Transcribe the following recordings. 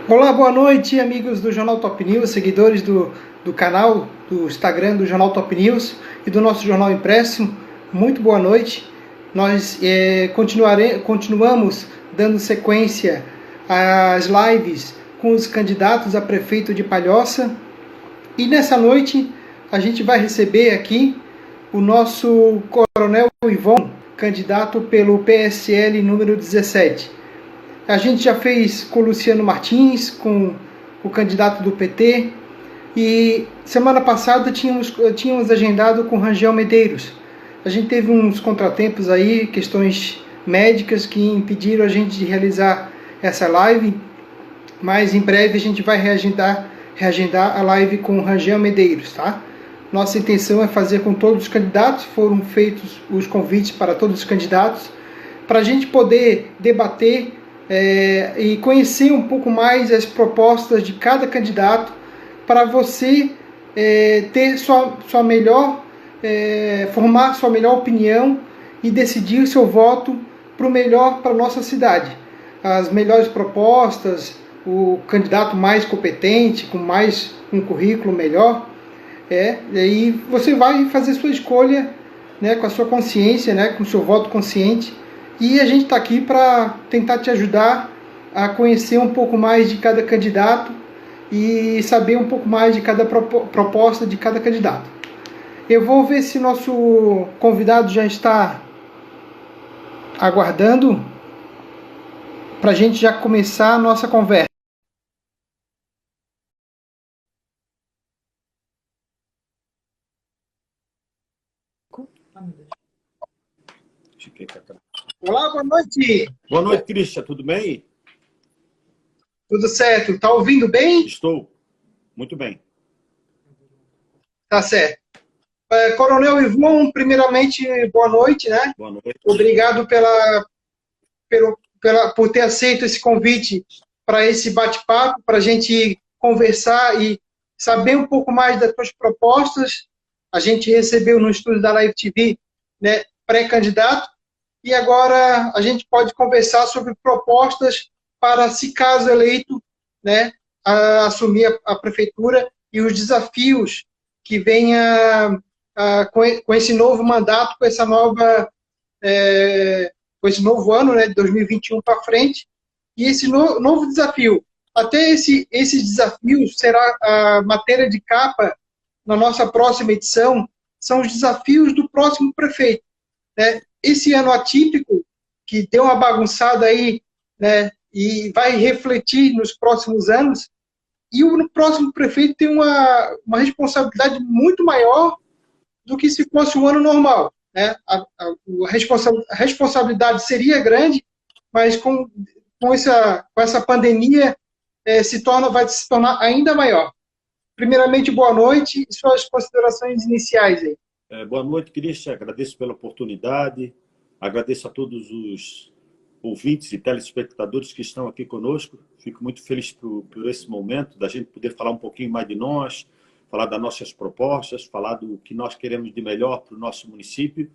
Olá, boa noite, amigos do Jornal Top News, seguidores do canal, do Instagram do Jornal Top News e do nosso jornal impresso. Muito boa noite. Nós continuamos dando sequência às lives com os candidatos a prefeito de Palhoça. E nessa noite a gente vai receber aqui o nosso Coronel Ivon, candidato pelo PSL número 17. A gente já fez com o Luciano Martins, com o candidato do PT, e semana passada tínhamos agendado com Rangel Medeiros. A gente teve uns contratempos aí, questões médicas que impediram a gente de realizar essa live, mas em breve a gente vai reagendar a live com Rangel Medeiros, tá? Nossa intenção é fazer com todos os candidatos, foram feitos os convites para todos os candidatos, para a gente poder debater e conhecer um pouco mais as propostas de cada candidato, para você ter sua melhor, formar sua melhor opinião e decidir o seu voto para o melhor para a nossa cidade. As melhores propostas, o candidato mais competente, com mais um currículo melhor, e aí você vai fazer sua escolha, né, com a sua consciência, né, com o seu voto consciente. E a gente está aqui para tentar te ajudar a conhecer um pouco mais de cada candidato e saber um pouco mais de cada proposta de cada candidato. Eu vou ver se nosso convidado já está aguardando para a gente já começar a nossa conversa. Olá, boa noite. Boa noite, Christian. Tudo bem? Tudo certo. Está ouvindo bem? Estou. Muito bem. Tá certo. Coronel Ivon, primeiramente, boa noite, né? Boa noite. Obrigado por ter aceito esse convite para esse bate-papo, para a gente conversar e saber um pouco mais das suas propostas. A gente recebeu no estúdio da Live TV, né, pré-candidato, e agora a gente pode conversar sobre propostas para, se caso eleito, né, assumir a prefeitura e os desafios que venha com esse novo mandato, com essa nova, com esse novo ano, né, de 2021 para frente, e esse novo desafio. Até esse desafio será a matéria de capa na nossa próxima edição, são os desafios do próximo prefeito, né? Esse ano atípico, que deu uma bagunçada aí, né, e vai refletir nos próximos anos, e o próximo prefeito tem uma responsabilidade muito maior do que se fosse um ano normal, né? A responsabilidade seria grande, mas com essa pandemia vai se tornar ainda maior. Primeiramente, boa noite e suas considerações iniciais aí. Boa noite, Christian. Agradeço pela oportunidade. Agradeço a todos os ouvintes e telespectadores que estão aqui conosco. Fico muito feliz por esse momento, da gente poder falar um pouquinho mais de nós, falar das nossas propostas, falar do que nós queremos de melhor para o nosso município.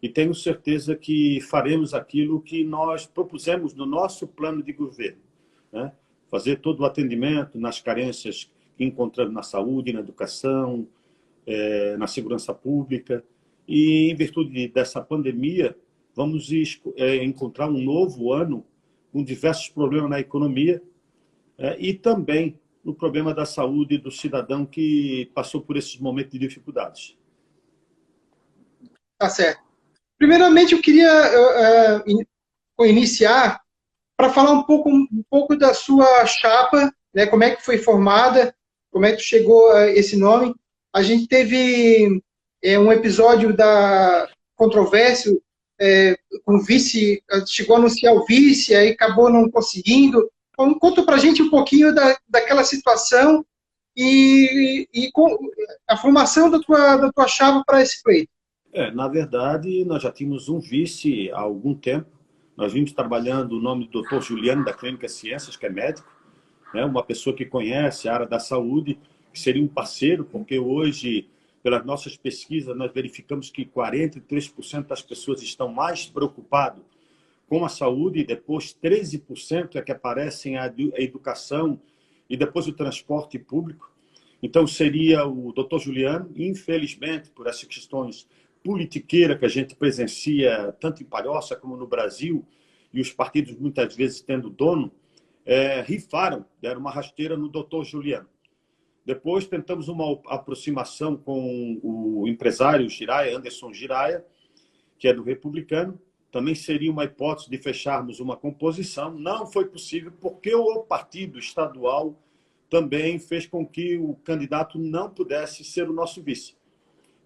E tenho certeza que faremos aquilo que nós propusemos no nosso plano de governo, né? Fazer todo o atendimento nas carências que encontramos na saúde, na educação, na segurança pública. E, em virtude dessa pandemia, vamos encontrar um novo ano com diversos problemas na economia e também no problema da saúde do cidadão que passou por esses momentos de dificuldades. Tá certo. Primeiramente, eu queria iniciar para falar um pouco da sua chapa, né, como é que foi formada, como é que chegou a esse nome. A gente teve um episódio da controvérsia, com o vice, chegou a anunciar o vice, aí acabou não conseguindo. Então, conta para a gente um pouquinho daquela situação e com a formação da tua chapa para esse pleito. Na verdade, nós já tínhamos um vice há algum tempo. Nós vimos trabalhando o nome do Dr. Juliano, da Clínica Ciências, que é médico, né? Uma pessoa que conhece a área da saúde, que seria um parceiro, porque hoje, pelas nossas pesquisas, nós verificamos que 43% das pessoas estão mais preocupadas com a saúde, e depois 13% é que aparecem a educação e depois o transporte público. Então, seria o doutor Juliano, infelizmente, por essas questões politiqueiras que a gente presencia tanto em Palhoça como no Brasil, e os partidos muitas vezes tendo dono, rifaram, deram uma rasteira no doutor Juliano. Depois tentamos uma aproximação com o empresário Giraia, Anderson Giraia, que é do Republicano. Também seria uma hipótese de fecharmos uma composição. Não foi possível porque o partido estadual também fez com que o candidato não pudesse ser o nosso vice.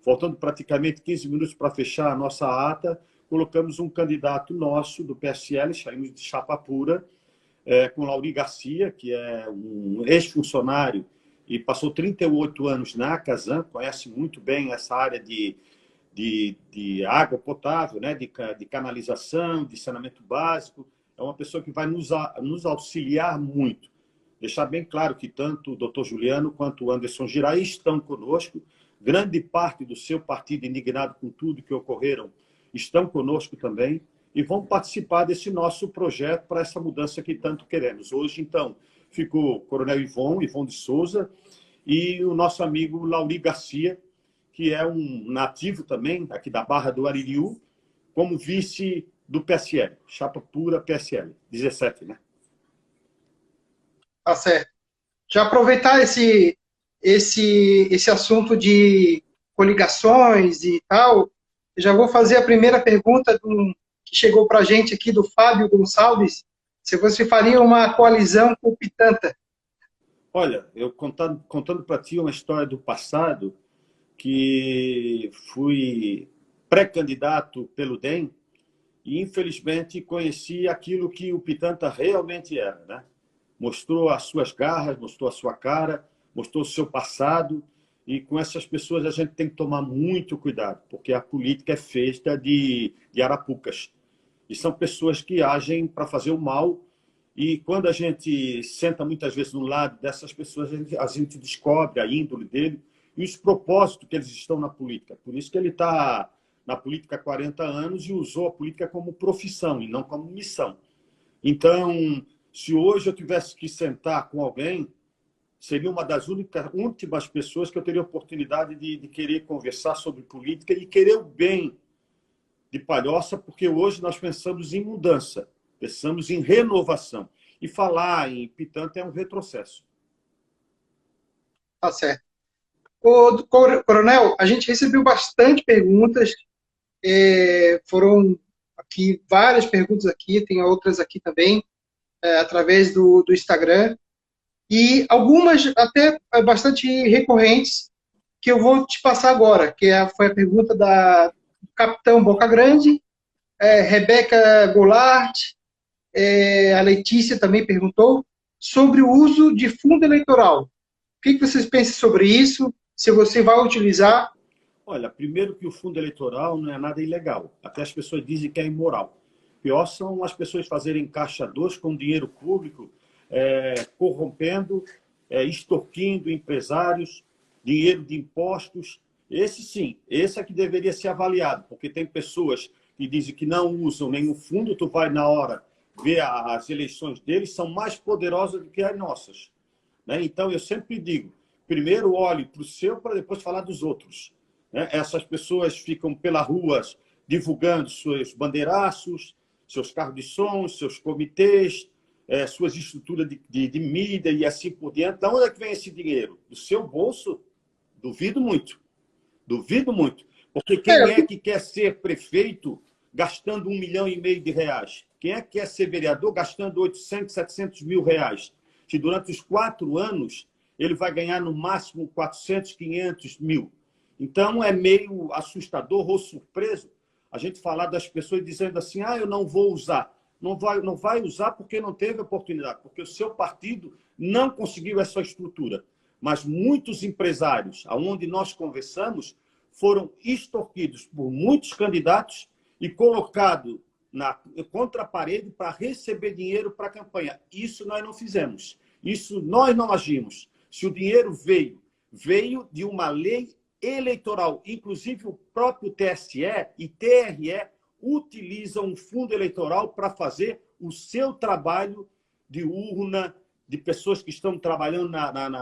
Faltando praticamente 15 minutos para fechar a nossa ata, colocamos um candidato nosso do PSL, saímos de chapa pura, com Lauri Garcia, que é um ex-funcionário e passou 38 anos na Casan, conhece muito bem essa área de água potável, né? de canalização, de saneamento básico. É uma pessoa que vai nos auxiliar muito. Deixar bem claro que tanto o doutor Juliano quanto o Anderson Girai estão conosco. Grande parte do seu partido, indignado com tudo que ocorreram, estão conosco também e vão participar desse nosso projeto para essa mudança que tanto queremos. Hoje, então, ficou o Coronel Ivon de Souza, e o nosso amigo Lauri Garcia, que é um nativo também, aqui da Barra do Aririu, como vice do PSL, chapa pura PSL, 17, né? Tá certo. Já aproveitar esse assunto de coligações e tal, já vou fazer a primeira pergunta que chegou para a gente aqui, do Fábio Gonçalves. Se você faria uma coalizão com o Pitanta? Olha, eu contando para ti uma história do passado, que fui pré-candidato pelo DEM e, infelizmente, conheci aquilo que o Pitanta realmente era, né? Mostrou as suas garras, mostrou a sua cara, mostrou o seu passado, e com essas pessoas a gente tem que tomar muito cuidado, porque a política é feita de arapucas. E são pessoas que agem para fazer o mal, e quando a gente senta muitas vezes no lado dessas pessoas, a gente descobre a índole dele e os propósitos que eles estão na política. Por isso que ele está na política há 40 anos e usou a política como profissão e não como missão. Então, se hoje eu tivesse que sentar com alguém, seria uma das últimas pessoas que eu teria oportunidade de querer conversar sobre política e querer o bem de Palhoça, porque hoje nós pensamos em mudança, pensamos em renovação. E falar em Pitanta é um retrocesso. Tá certo. Coronel, a gente recebeu bastante perguntas, foram aqui várias perguntas aqui, tem outras aqui também, através do Instagram, e algumas até bastante recorrentes, que eu vou te passar agora, que foi a pergunta do Capitão Boca Grande, Rebeca Goulart, a Letícia também perguntou sobre o uso de fundo eleitoral. O que vocês pensam sobre isso? Se você vai utilizar? Olha, primeiro que o fundo eleitoral não é nada ilegal. Até as pessoas dizem que é imoral. Pior são as pessoas fazerem caixa 2 com dinheiro público, corrompendo, extorquindo empresários, dinheiro de impostos. Esse sim, esse é que deveria ser avaliado, porque tem pessoas que dizem que não usam nenhum fundo, tu vai na hora ver as eleições deles, são mais poderosas do que as nossas. Né? Então, eu sempre digo, primeiro olhe para o seu para depois falar dos outros. Né? Essas pessoas ficam pelas ruas divulgando seus bandeiraços, seus carros de som, seus comitês, suas estruturas de mídia e assim por diante. Da onde é que vem esse dinheiro? Do seu bolso? Duvido muito. Duvido muito. Porque quem é que quer ser prefeito gastando R$1,5 milhão de reais? Quem é que quer ser vereador gastando 800, 700 mil reais? Se durante os 4 anos ele vai ganhar no máximo 400, 500 mil. Então é meio assustador ou surpreso a gente falar das pessoas dizendo assim, eu não vou usar. Não vai usar porque não teve oportunidade, porque o seu partido não conseguiu essa estrutura. Mas muitos empresários, aonde nós conversamos, foram extorquidos por muitos candidatos e colocados contra a parede para receber dinheiro para a campanha. Isso nós não fizemos. Isso nós não agimos. Se o dinheiro veio de uma lei eleitoral. Inclusive, o próprio TSE e TRE utilizam o fundo eleitoral para fazer o seu trabalho de urna, de pessoas que estão trabalhando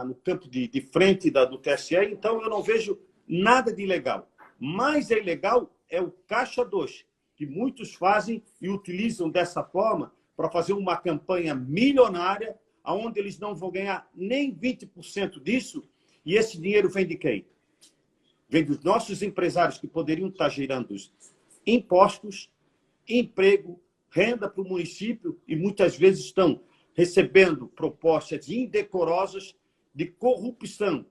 no campo de frente do TSE. Então, eu não vejo nada de ilegal. Mais é ilegal é o Caixa 2, que muitos fazem e utilizam dessa forma para fazer uma campanha milionária, onde eles não vão ganhar nem 20% disso, e esse dinheiro vem de quem? Vem dos nossos empresários que poderiam estar gerando impostos, emprego, renda para o município, e muitas vezes estão recebendo propostas indecorosas de corrupção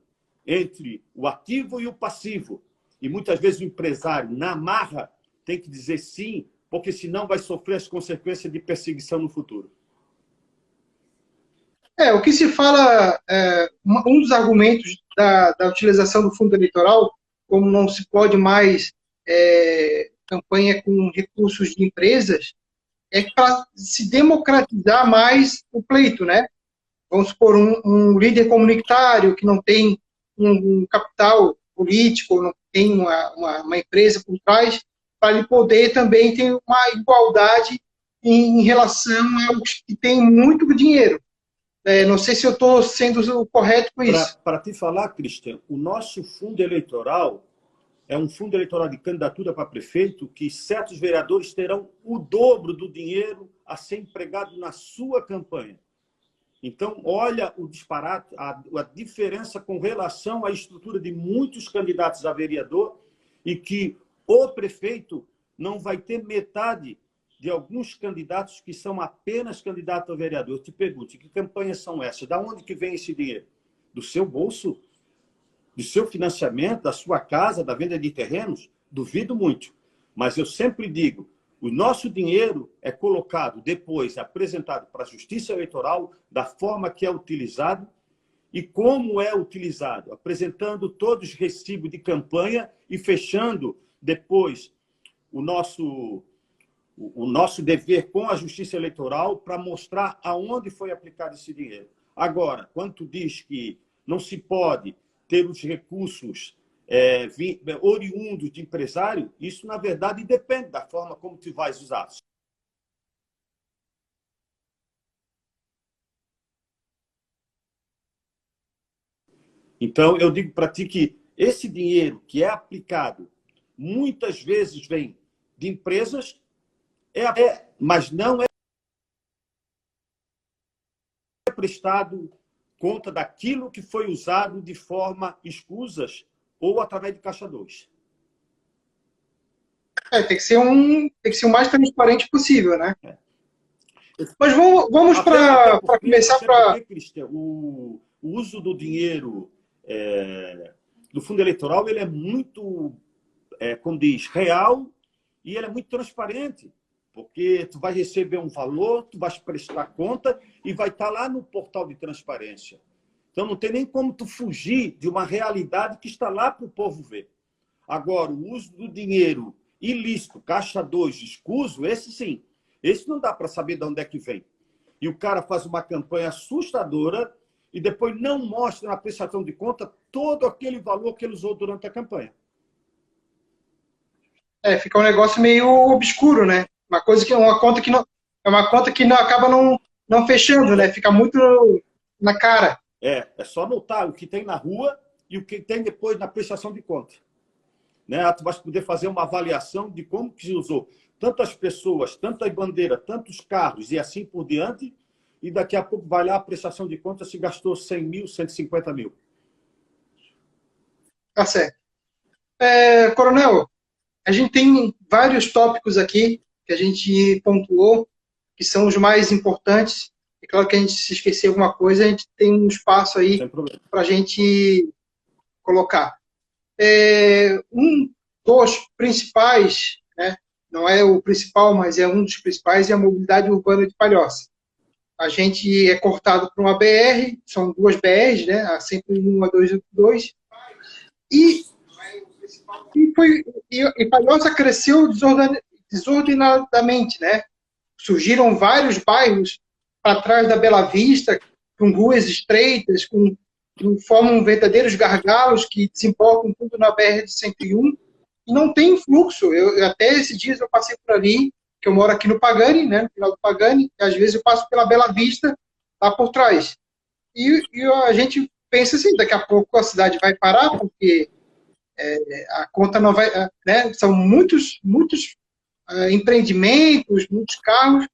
entre o ativo e o passivo. E muitas vezes o empresário, na marra, tem que dizer sim, porque senão vai sofrer as consequências de perseguição no futuro. O que se fala, um dos argumentos da utilização do fundo eleitoral, como não se pode mais campanha com recursos de empresas, é para se democratizar mais o pleito, né? Vamos supor, um líder comunitário que não tem um capital político, não tem uma empresa por trás, para ele poder também ter uma igualdade em relação aos que têm muito dinheiro. Não sei se eu estou sendo correto com isso. Para te falar, Cristian, o nosso fundo eleitoral é um fundo eleitoral de candidatura para prefeito que certos vereadores terão o dobro do dinheiro a ser empregado na sua campanha. Então, olha o disparate, a diferença com relação à estrutura de muitos candidatos a vereador, e que o prefeito não vai ter metade de alguns candidatos que são apenas candidatos a vereador. Eu te pergunto, que campanhas são essas? Da onde que vem esse dinheiro? Do seu bolso? Do seu financiamento? Da sua casa? Da venda de terrenos? Duvido muito. Mas eu sempre digo, o nosso dinheiro é colocado depois, apresentado para a Justiça Eleitoral, da forma que é utilizado e como é utilizado, apresentando todos os recibos de campanha e fechando depois o nosso dever com a Justiça Eleitoral para mostrar aonde foi aplicado esse dinheiro. Agora, quando tu diz que não se pode ter os recursos oriundos de empresário, isso, na verdade, depende da forma como tu vais usar. Então, eu digo para ti que esse dinheiro que é aplicado muitas vezes vem de empresas, mas não é prestado conta daquilo que foi usado de forma escusas ou através de Caixa 2. Tem que ser o mais transparente possível, né? Mas vamos para começar para... Cristian, o uso do dinheiro do fundo eleitoral, ele é muito, como diz, real, e ele é muito transparente, porque tu vai receber um valor, tu vais prestar conta e vai estar lá no portal de transparência. Então não tem nem como tu fugir de uma realidade que está lá para o povo ver. Agora, o uso do dinheiro ilícito, Caixa 2, escuso, esse sim. Esse não dá para saber de onde é que vem. E o cara faz uma campanha assustadora e depois não mostra na prestação de conta todo aquele valor que ele usou durante a campanha. Fica um negócio meio obscuro, né? Uma conta que não acaba não fechando, né? Fica muito na cara. É só notar o que tem na rua e o que tem depois na prestação de conta. Né? Tu vai poder fazer uma avaliação de como que se usou tantas pessoas, tantas bandeiras, tantos carros e assim por diante, e daqui a pouco vai lá a prestação de conta se gastou 100 mil, 150 mil. Tá certo. Coronel, a gente tem vários tópicos aqui que a gente pontuou, que são os mais importantes. É claro que a gente, se esquecer alguma coisa, a gente tem um espaço aí para a gente colocar. Um dos principais, né, não é o principal, mas é um dos principais, é a mobilidade urbana de Palhoça. A gente é cortado por uma BR, são duas BRs, né, a 101 e a 282, e Palhoça cresceu desordenadamente, né? Surgiram vários bairros para trás da Bela Vista, com ruas estreitas, que formam verdadeiros gargalos que desembocam tudo na BR-101. não tem fluxo. Até esses dias eu passei por ali, que eu moro aqui no Pagani, né, no final do Pagani, e às vezes eu passo pela Bela Vista, lá por trás. E a gente pensa assim, daqui a pouco a cidade vai parar, porque a conta não vai... Né, são muitos empreendimentos, muitos carros,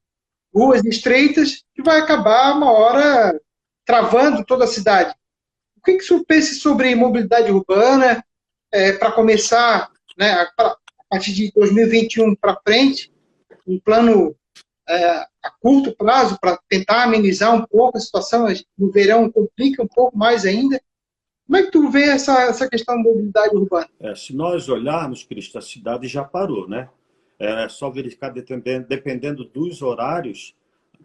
ruas estreitas, que vai acabar uma hora travando toda a cidade. O que o senhor pensa sobre mobilidade urbana, para começar, né, a partir de 2021 para frente, um plano a curto prazo para tentar amenizar um pouco a situação? No verão complica um pouco mais ainda. Como é que tu vê essa questão da mobilidade urbana? Se nós olharmos, Cristo, a cidade já parou, né? É só verificar, dependendo dos horários,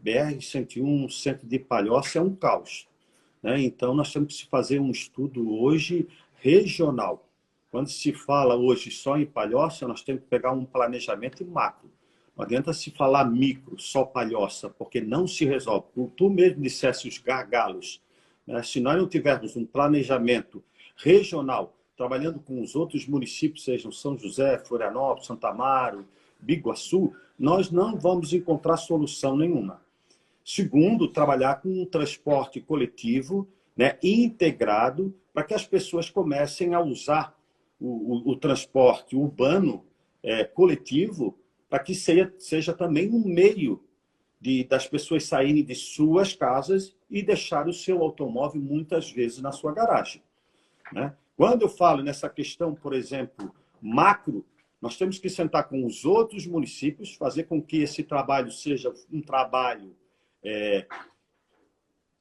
BR-101, centro de Palhoça, é um caos, né? Então, nós temos que fazer um estudo hoje regional. Quando se fala hoje só em Palhoça, nós temos que pegar um planejamento macro. Não adianta se falar micro, só Palhoça, porque não se resolve. Tu mesmo dissesse os gargalos, né? Se nós não tivermos um planejamento regional, trabalhando com os outros municípios, sejam São José, Florianópolis, Santa Amaro, Biguaçu, nós não vamos encontrar solução nenhuma. Segundo, trabalhar com um transporte coletivo, né, integrado, para que as pessoas comecem a usar o transporte urbano coletivo, para que seja também um meio das pessoas saírem de suas casas e deixar o seu automóvel, muitas vezes, na sua garagem, né? Quando eu falo nessa questão, por exemplo, macro, nós temos que sentar com os outros municípios, fazer com que esse trabalho seja um trabalho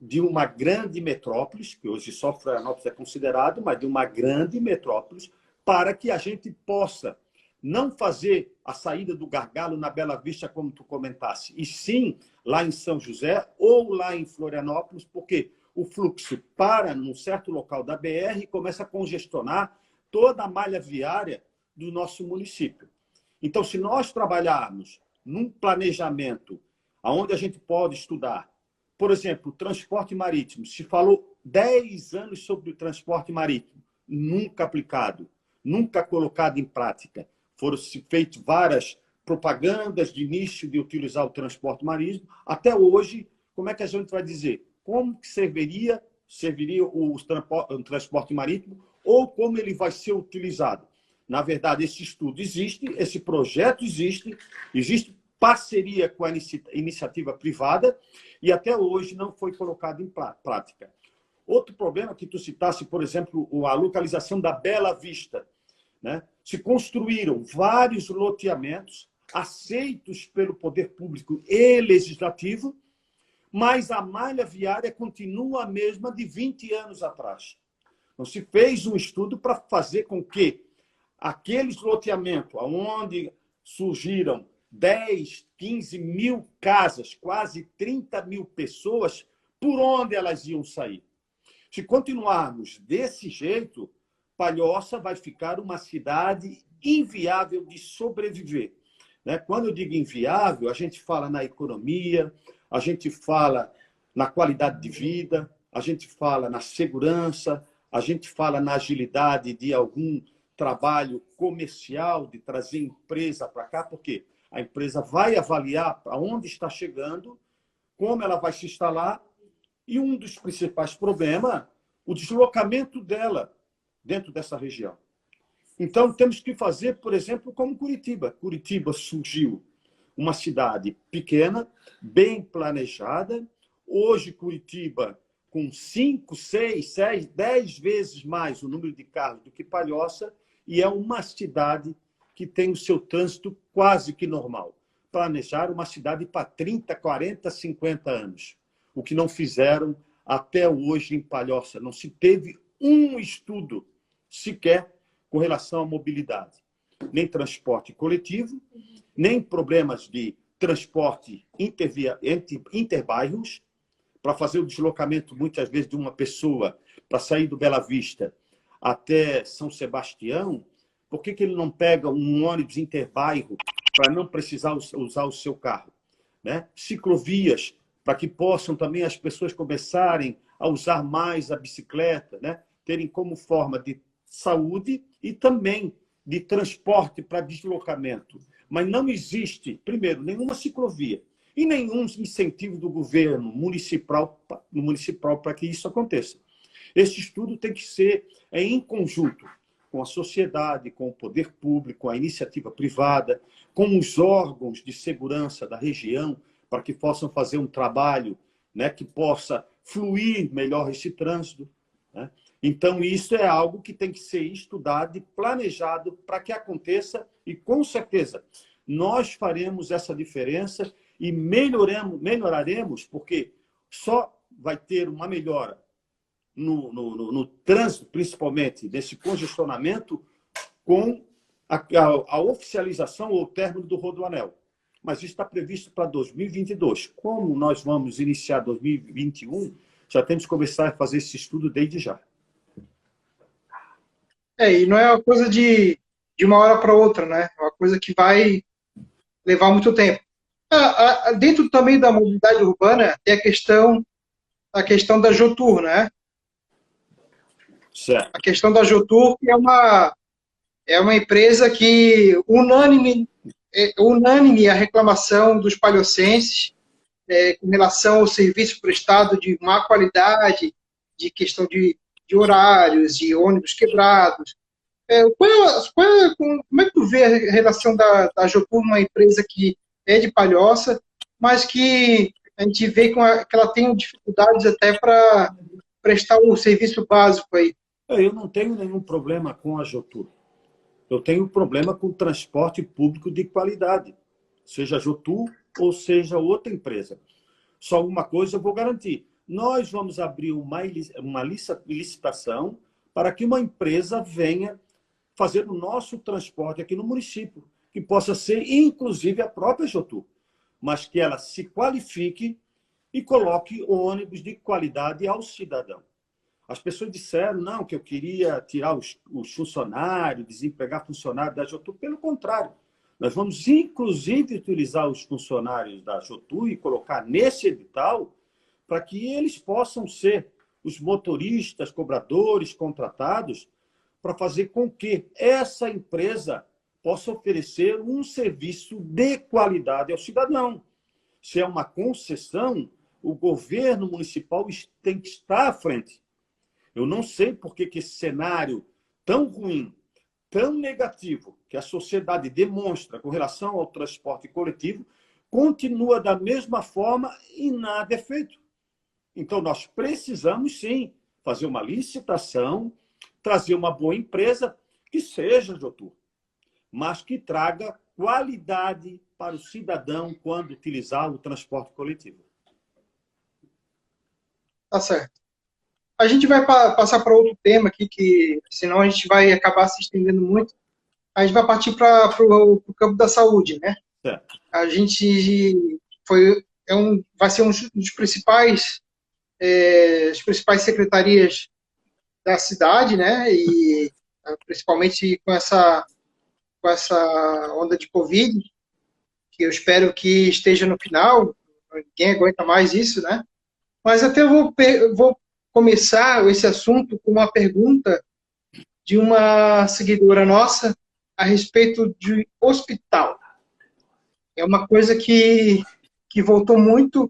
de uma grande metrópole, que hoje só Florianópolis é considerado, mas de uma grande metrópole, para que a gente possa não fazer a saída do gargalo na Bela Vista, como tu comentasse, e sim lá em São José ou lá em Florianópolis, porque o fluxo para num certo local da BR e começa a congestionar toda a malha viária do nosso município. Então, se nós trabalharmos num planejamento onde a gente pode estudar, por exemplo, o transporte marítimo, se falou 10 anos sobre o transporte marítimo, nunca aplicado, nunca colocado em prática. Foram feitas várias propagandas de início de utilizar o transporte marítimo. Até hoje, como é que a gente vai dizer? Como que serviria o transporte marítimo ou como ele vai ser utilizado? Na verdade, esse estudo existe, esse projeto existe parceria com a iniciativa privada e até hoje não foi colocado em prática. Outro problema que tu citasse, por exemplo, a localização da Bela Vista, né? Se construíram vários loteamentos aceitos pelo poder público e legislativo, mas a malha viária continua a mesma de 20 anos atrás. Então, se fez um estudo para fazer com que aqueles loteamentos, onde surgiram 10, 15 mil casas, quase 30 mil pessoas, por onde elas iam sair? Se continuarmos desse jeito, Palhoça vai ficar uma cidade inviável de sobreviver, né? Quando eu digo inviável, a gente fala na economia, a gente fala na qualidade de vida, a gente fala na segurança, a gente fala na agilidade de algum trabalho comercial, de trazer empresa para cá, porque a empresa vai avaliar para onde está chegando, como ela vai se instalar, e um dos principais problemas, o deslocamento dela dentro dessa região. Então, temos que fazer, por exemplo, como Curitiba. Curitiba surgiu uma cidade pequena, bem planejada. Hoje, Curitiba, com 5, 6, 6, 10 vezes mais o número de carros do que Palhoça, e é uma cidade que tem o seu trânsito quase que normal. Planejaram uma cidade para 30, 40, 50 anos. O que não fizeram até hoje em Palhoça. Não se teve um estudo sequer com relação à mobilidade. Nem transporte coletivo, nem problemas de transporte interbairros, para fazer o deslocamento, muitas vezes, de uma pessoa para sair do Bela Vista até São Sebastião. Por que ele não pega um ônibus interbairro para não precisar usar o seu carro, né? Ciclovias, para que possam também as pessoas começarem a usar mais a bicicleta, né? Terem como forma de saúde e também de transporte para deslocamento, mas não existe, primeiro, nenhuma ciclovia e nenhum incentivo do governo municipal para que isso aconteça. Esse estudo tem que ser em conjunto com a sociedade, com o poder público, com a iniciativa privada, com os órgãos de segurança da região, para que possam fazer um trabalho, né, que possa fluir melhor esse trânsito, né? Então, isso é algo que tem que ser estudado e planejado para que aconteça e, com certeza, nós faremos essa diferença e melhoraremos, porque só vai ter uma melhora no trânsito, principalmente nesse congestionamento, com a oficialização ou o término do Rodoanel. Mas isso está previsto para 2022. Como nós vamos iniciar 2021, já temos que começar a fazer esse estudo desde já. E não é uma coisa de uma hora para outra, né? É uma coisa que vai levar muito tempo. Dentro também da mobilidade urbana, tem a questão da Jotur, né? Certo. A questão da Jotur que é uma empresa que unânime a reclamação dos palhocenses com relação ao serviço prestado de má qualidade, de questão de horários, de ônibus quebrados. Como é que tu vê a relação da Jotur, uma empresa que é de Palhoça, mas que a gente vê que ela tem dificuldades até para prestar o serviço básico aí? Eu não tenho nenhum problema com a Jotur. Eu tenho problema com o transporte público de qualidade, seja a Jotur ou seja outra empresa. Só uma coisa eu vou garantir. Nós vamos abrir uma licitação para que uma empresa venha fazer o nosso transporte aqui no município, que possa ser, inclusive, a própria Jotur, mas que ela se qualifique e coloque ônibus de qualidade ao cidadão. As pessoas disseram, não, que eu queria tirar os funcionários, desempregar funcionários da Jotur. Pelo contrário, nós vamos, inclusive, utilizar os funcionários da Jotur e colocar nesse edital para que eles possam ser os motoristas, cobradores, contratados, para fazer com que essa empresa possa oferecer um serviço de qualidade ao cidadão. Se é uma concessão, o governo municipal tem que estar à frente. Eu não sei por que esse cenário tão ruim, tão negativo, que a sociedade demonstra com relação ao transporte coletivo, continua da mesma forma e nada é feito. Então, nós precisamos, sim, fazer uma licitação, trazer uma boa empresa, que seja, Jotur, mas que traga qualidade para o cidadão quando utilizar o transporte coletivo. Tá certo. A gente vai passar para outro tema aqui, que senão a gente vai acabar se estendendo muito. A gente vai partir para o campo da saúde, né? Certo. A gente vai ser um dos principais, as principais secretarias da cidade, né? E principalmente com essa onda de Covid, que eu espero que esteja no final. Ninguém aguenta mais isso, né? Mas até eu vou começar esse assunto com uma pergunta de uma seguidora nossa a respeito de hospital. É uma coisa que voltou muito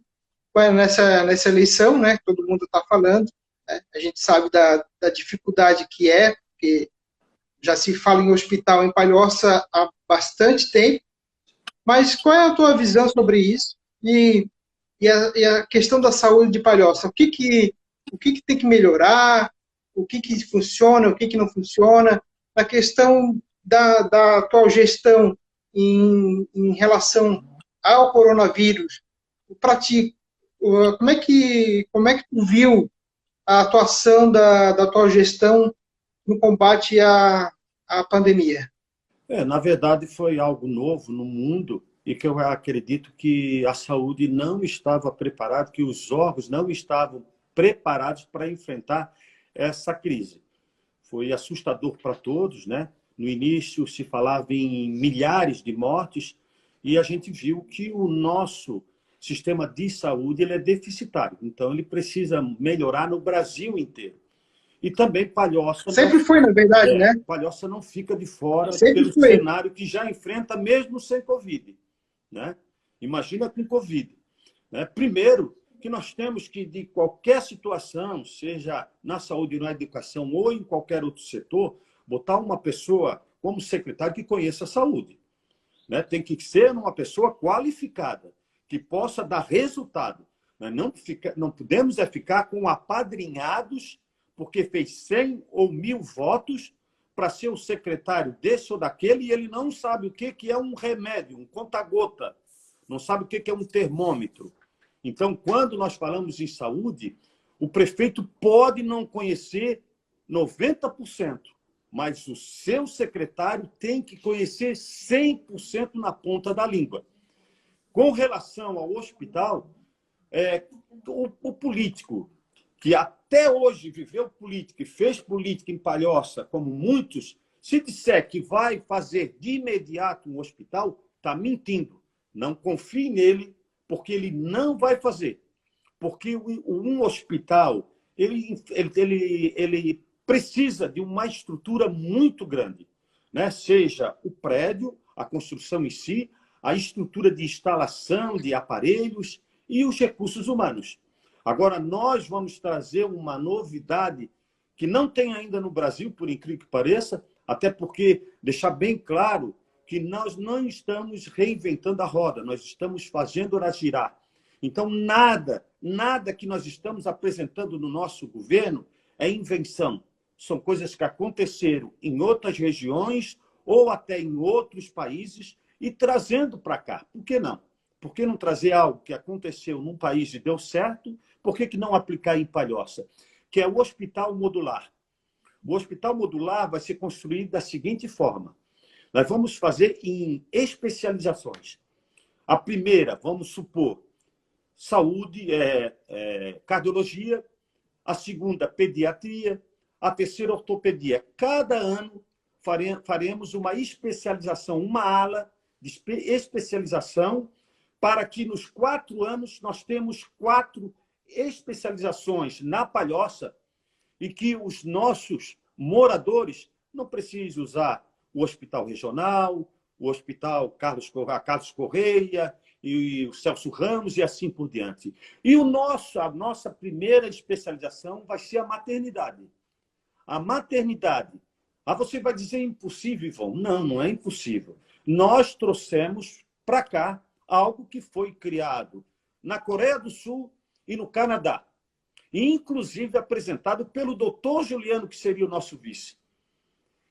nessa eleição, né? Que todo mundo está falando. Né? A gente sabe da dificuldade que é, porque já se fala em hospital em Palhoça há bastante tempo. Mas qual é a tua visão sobre isso? E a questão da saúde de Palhoça? O que tem que melhorar? O que funciona? O que não funciona? A questão da atual gestão em relação ao coronavírus, para ti, como é que tu viu a atuação da atual gestão no combate à pandemia? Na verdade, foi algo novo no mundo e que eu acredito que a saúde não estava preparada, que os órgãos não estavam preparados para enfrentar essa crise. Foi assustador para todos, né? No início se falava em milhares de mortes e a gente viu que o nosso sistema de saúde ele é deficitário. Então, ele precisa melhorar no Brasil inteiro. E também Palhoça Sempre foi, na verdade, né? Palhoça não fica de fora Sempre pelo foi. cenário que já enfrenta mesmo sem Covid. Né? Imagina com Covid. Né? Primeiro, que nós temos que, de qualquer situação, seja na saúde, na educação ou em qualquer outro setor, botar uma pessoa como secretário que conheça a saúde. Né? Tem que ser uma pessoa qualificada, que possa dar resultado. Né? Não podemos ficar com apadrinhados porque fez 100 ou 1.000 votos para ser o secretário desse ou daquele e ele não sabe o que é um remédio, um conta-gota, não sabe o que é um termômetro. Então, quando nós falamos em saúde, o prefeito pode não conhecer 90%, mas o seu secretário tem que conhecer 100% na ponta da língua. Com relação ao hospital, o político, que até hoje viveu política e fez política em Palhoça, como muitos, se disser que vai fazer de imediato um hospital, está mentindo. Não confie nele, porque ele não vai fazer. Porque um hospital ele precisa de uma estrutura muito grande, né? Seja o prédio, a construção em si, a estrutura de instalação de aparelhos e os recursos humanos. Agora, nós vamos trazer uma novidade que não tem ainda no Brasil, por incrível que pareça, até porque deixar bem claro que nós não estamos reinventando a roda, nós estamos fazendo ela girar. Então, nada que nós estamos apresentando no nosso governo é invenção. São coisas que aconteceram em outras regiões ou até em outros países e trazendo para cá. Por que não? Por que não trazer algo que aconteceu num país e deu certo? Por que não aplicar em Palhoça? Que é o hospital modular. O hospital modular vai ser construído da seguinte forma. Nós vamos fazer em especializações. A primeira, vamos supor, saúde, cardiologia. A segunda, pediatria. A terceira, ortopedia. Cada ano faremos uma especialização, uma ala de especialização, para que nos 4 anos nós temos 4 especializações na Palhoça e que os nossos moradores não precisem usar o Hospital Regional, o Hospital Carlos Correia e o Celso Ramos e assim por diante. E a nossa primeira especialização vai ser a maternidade. A maternidade. Você vai dizer impossível, Ivon? Não, não é impossível. Nós trouxemos para cá algo que foi criado na Coreia do Sul e no Canadá. E, inclusive, apresentado pelo doutor Juliano, que seria o nosso vice.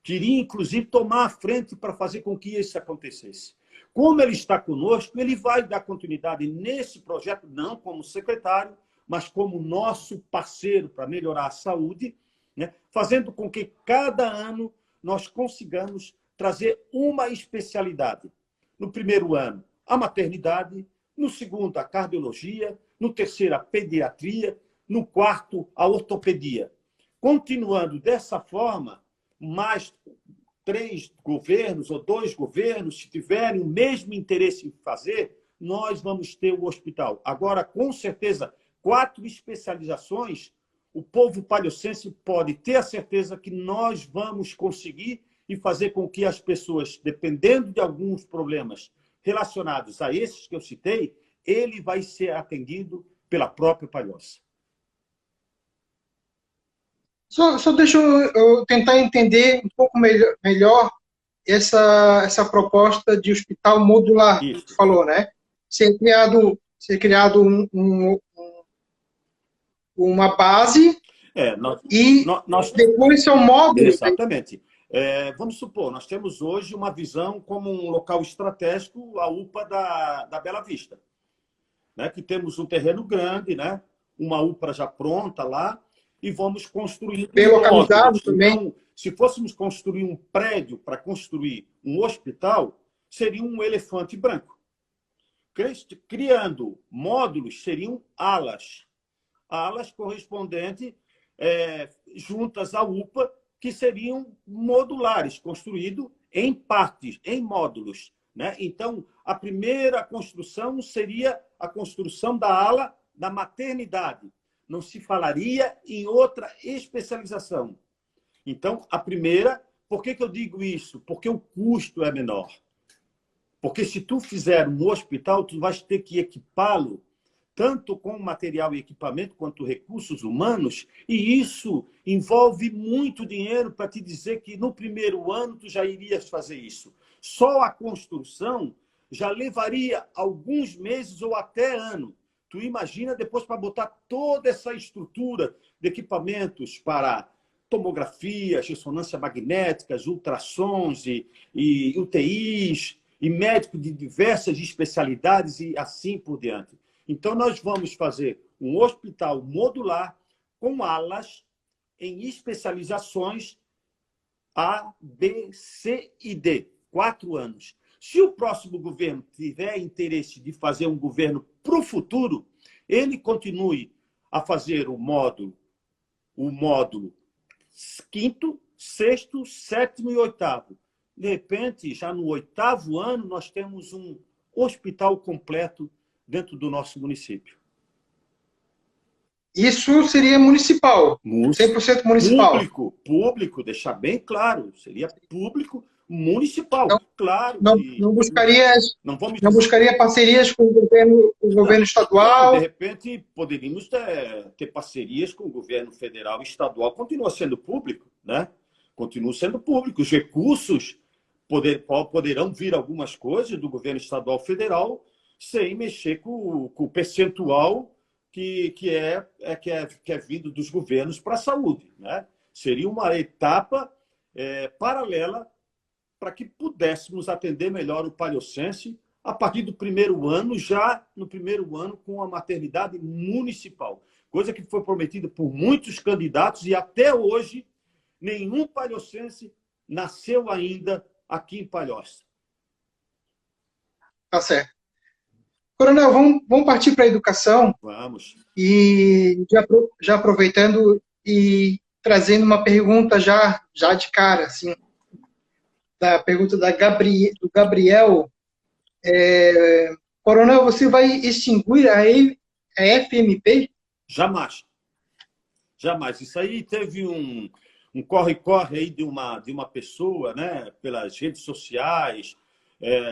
Queria, inclusive, tomar a frente para fazer com que isso acontecesse. Como ele está conosco, ele vai dar continuidade nesse projeto, não como secretário, mas como nosso parceiro para melhorar a saúde, né? Fazendo com que cada ano nós consigamos trazer uma especialidade. No primeiro ano, a maternidade, no segundo, a cardiologia, no terceiro, a pediatria, no quarto, a ortopedia. Continuando dessa forma, mais 3 governos ou 2 governos, se tiverem o mesmo interesse em fazer, nós vamos ter o hospital. Agora, com certeza, 4 especializações, o povo palhocense pode ter a certeza que nós vamos conseguir e fazer com que as pessoas, dependendo de alguns problemas relacionados a esses que eu citei, ele vai ser atendido pela própria Palhoça. Só deixa eu tentar entender um pouco melhor essa proposta de hospital modular que tu falou, né? Ser criado uma base depois são módulos. Exatamente. Vamos supor, nós temos hoje uma visão como um local estratégico, a UPA da Bela Vista. Né? Que temos um terreno grande, né? Uma UPA já pronta lá, e vamos construir bem localizado também. Então, se fôssemos construir um prédio para construir um hospital, seria um elefante branco. Criando módulos, seriam alas. Alas correspondentes juntas à UPA, que seriam modulares, construídos em partes, em módulos. Né? Então, a primeira construção seria a construção da ala da maternidade. não se falaria em outra especialização. Então, a primeira, por que eu digo isso? Porque o custo é menor. Porque se tu fizer um hospital, tu vais ter que equipá-lo tanto com material e equipamento quanto recursos humanos, e isso envolve muito dinheiro para te dizer que no primeiro ano tu já irias fazer isso. Só a construção já levaria alguns meses ou até ano. Tu imagina depois para botar toda essa estrutura de equipamentos para tomografias, ressonância magnéticas, ultrassons e UTIs, e médicos de diversas especialidades e assim por diante. Então, nós vamos fazer um hospital modular com alas em especializações A, B, C e D. 4 anos. Se o próximo governo tiver interesse de fazer um governo para o futuro, ele continue a fazer o módulo 5º, 6º, 7º e 8º. De repente, já no 8º ano, nós temos um hospital completo dentro do nosso município. Isso seria municipal, 100% municipal. Público, deixar bem claro, seria público municipal. Não, claro. Não buscaria parcerias com o governo estadual? De repente, poderíamos ter parcerias com o governo federal e estadual. Continua sendo público, né? Continua sendo público. Os recursos poderão vir algumas coisas do governo estadual federal sem mexer com o percentual que é vindo dos governos para a saúde, né? Seria uma etapa paralela para que pudéssemos atender melhor o palhocense a partir do primeiro ano, já no primeiro ano com a maternidade municipal. Coisa que foi prometida por muitos candidatos e até hoje nenhum palhocense nasceu ainda aqui em Palhoça. Tá certo. Coronel, vamos partir para a educação. Vamos. E já aproveitando e trazendo uma pergunta já de cara, assim, da pergunta do Gabriel. Coronel, você vai extinguir a FMP? Jamais. Jamais. Isso aí teve um corre-corre aí de uma pessoa, né, pelas redes sociais,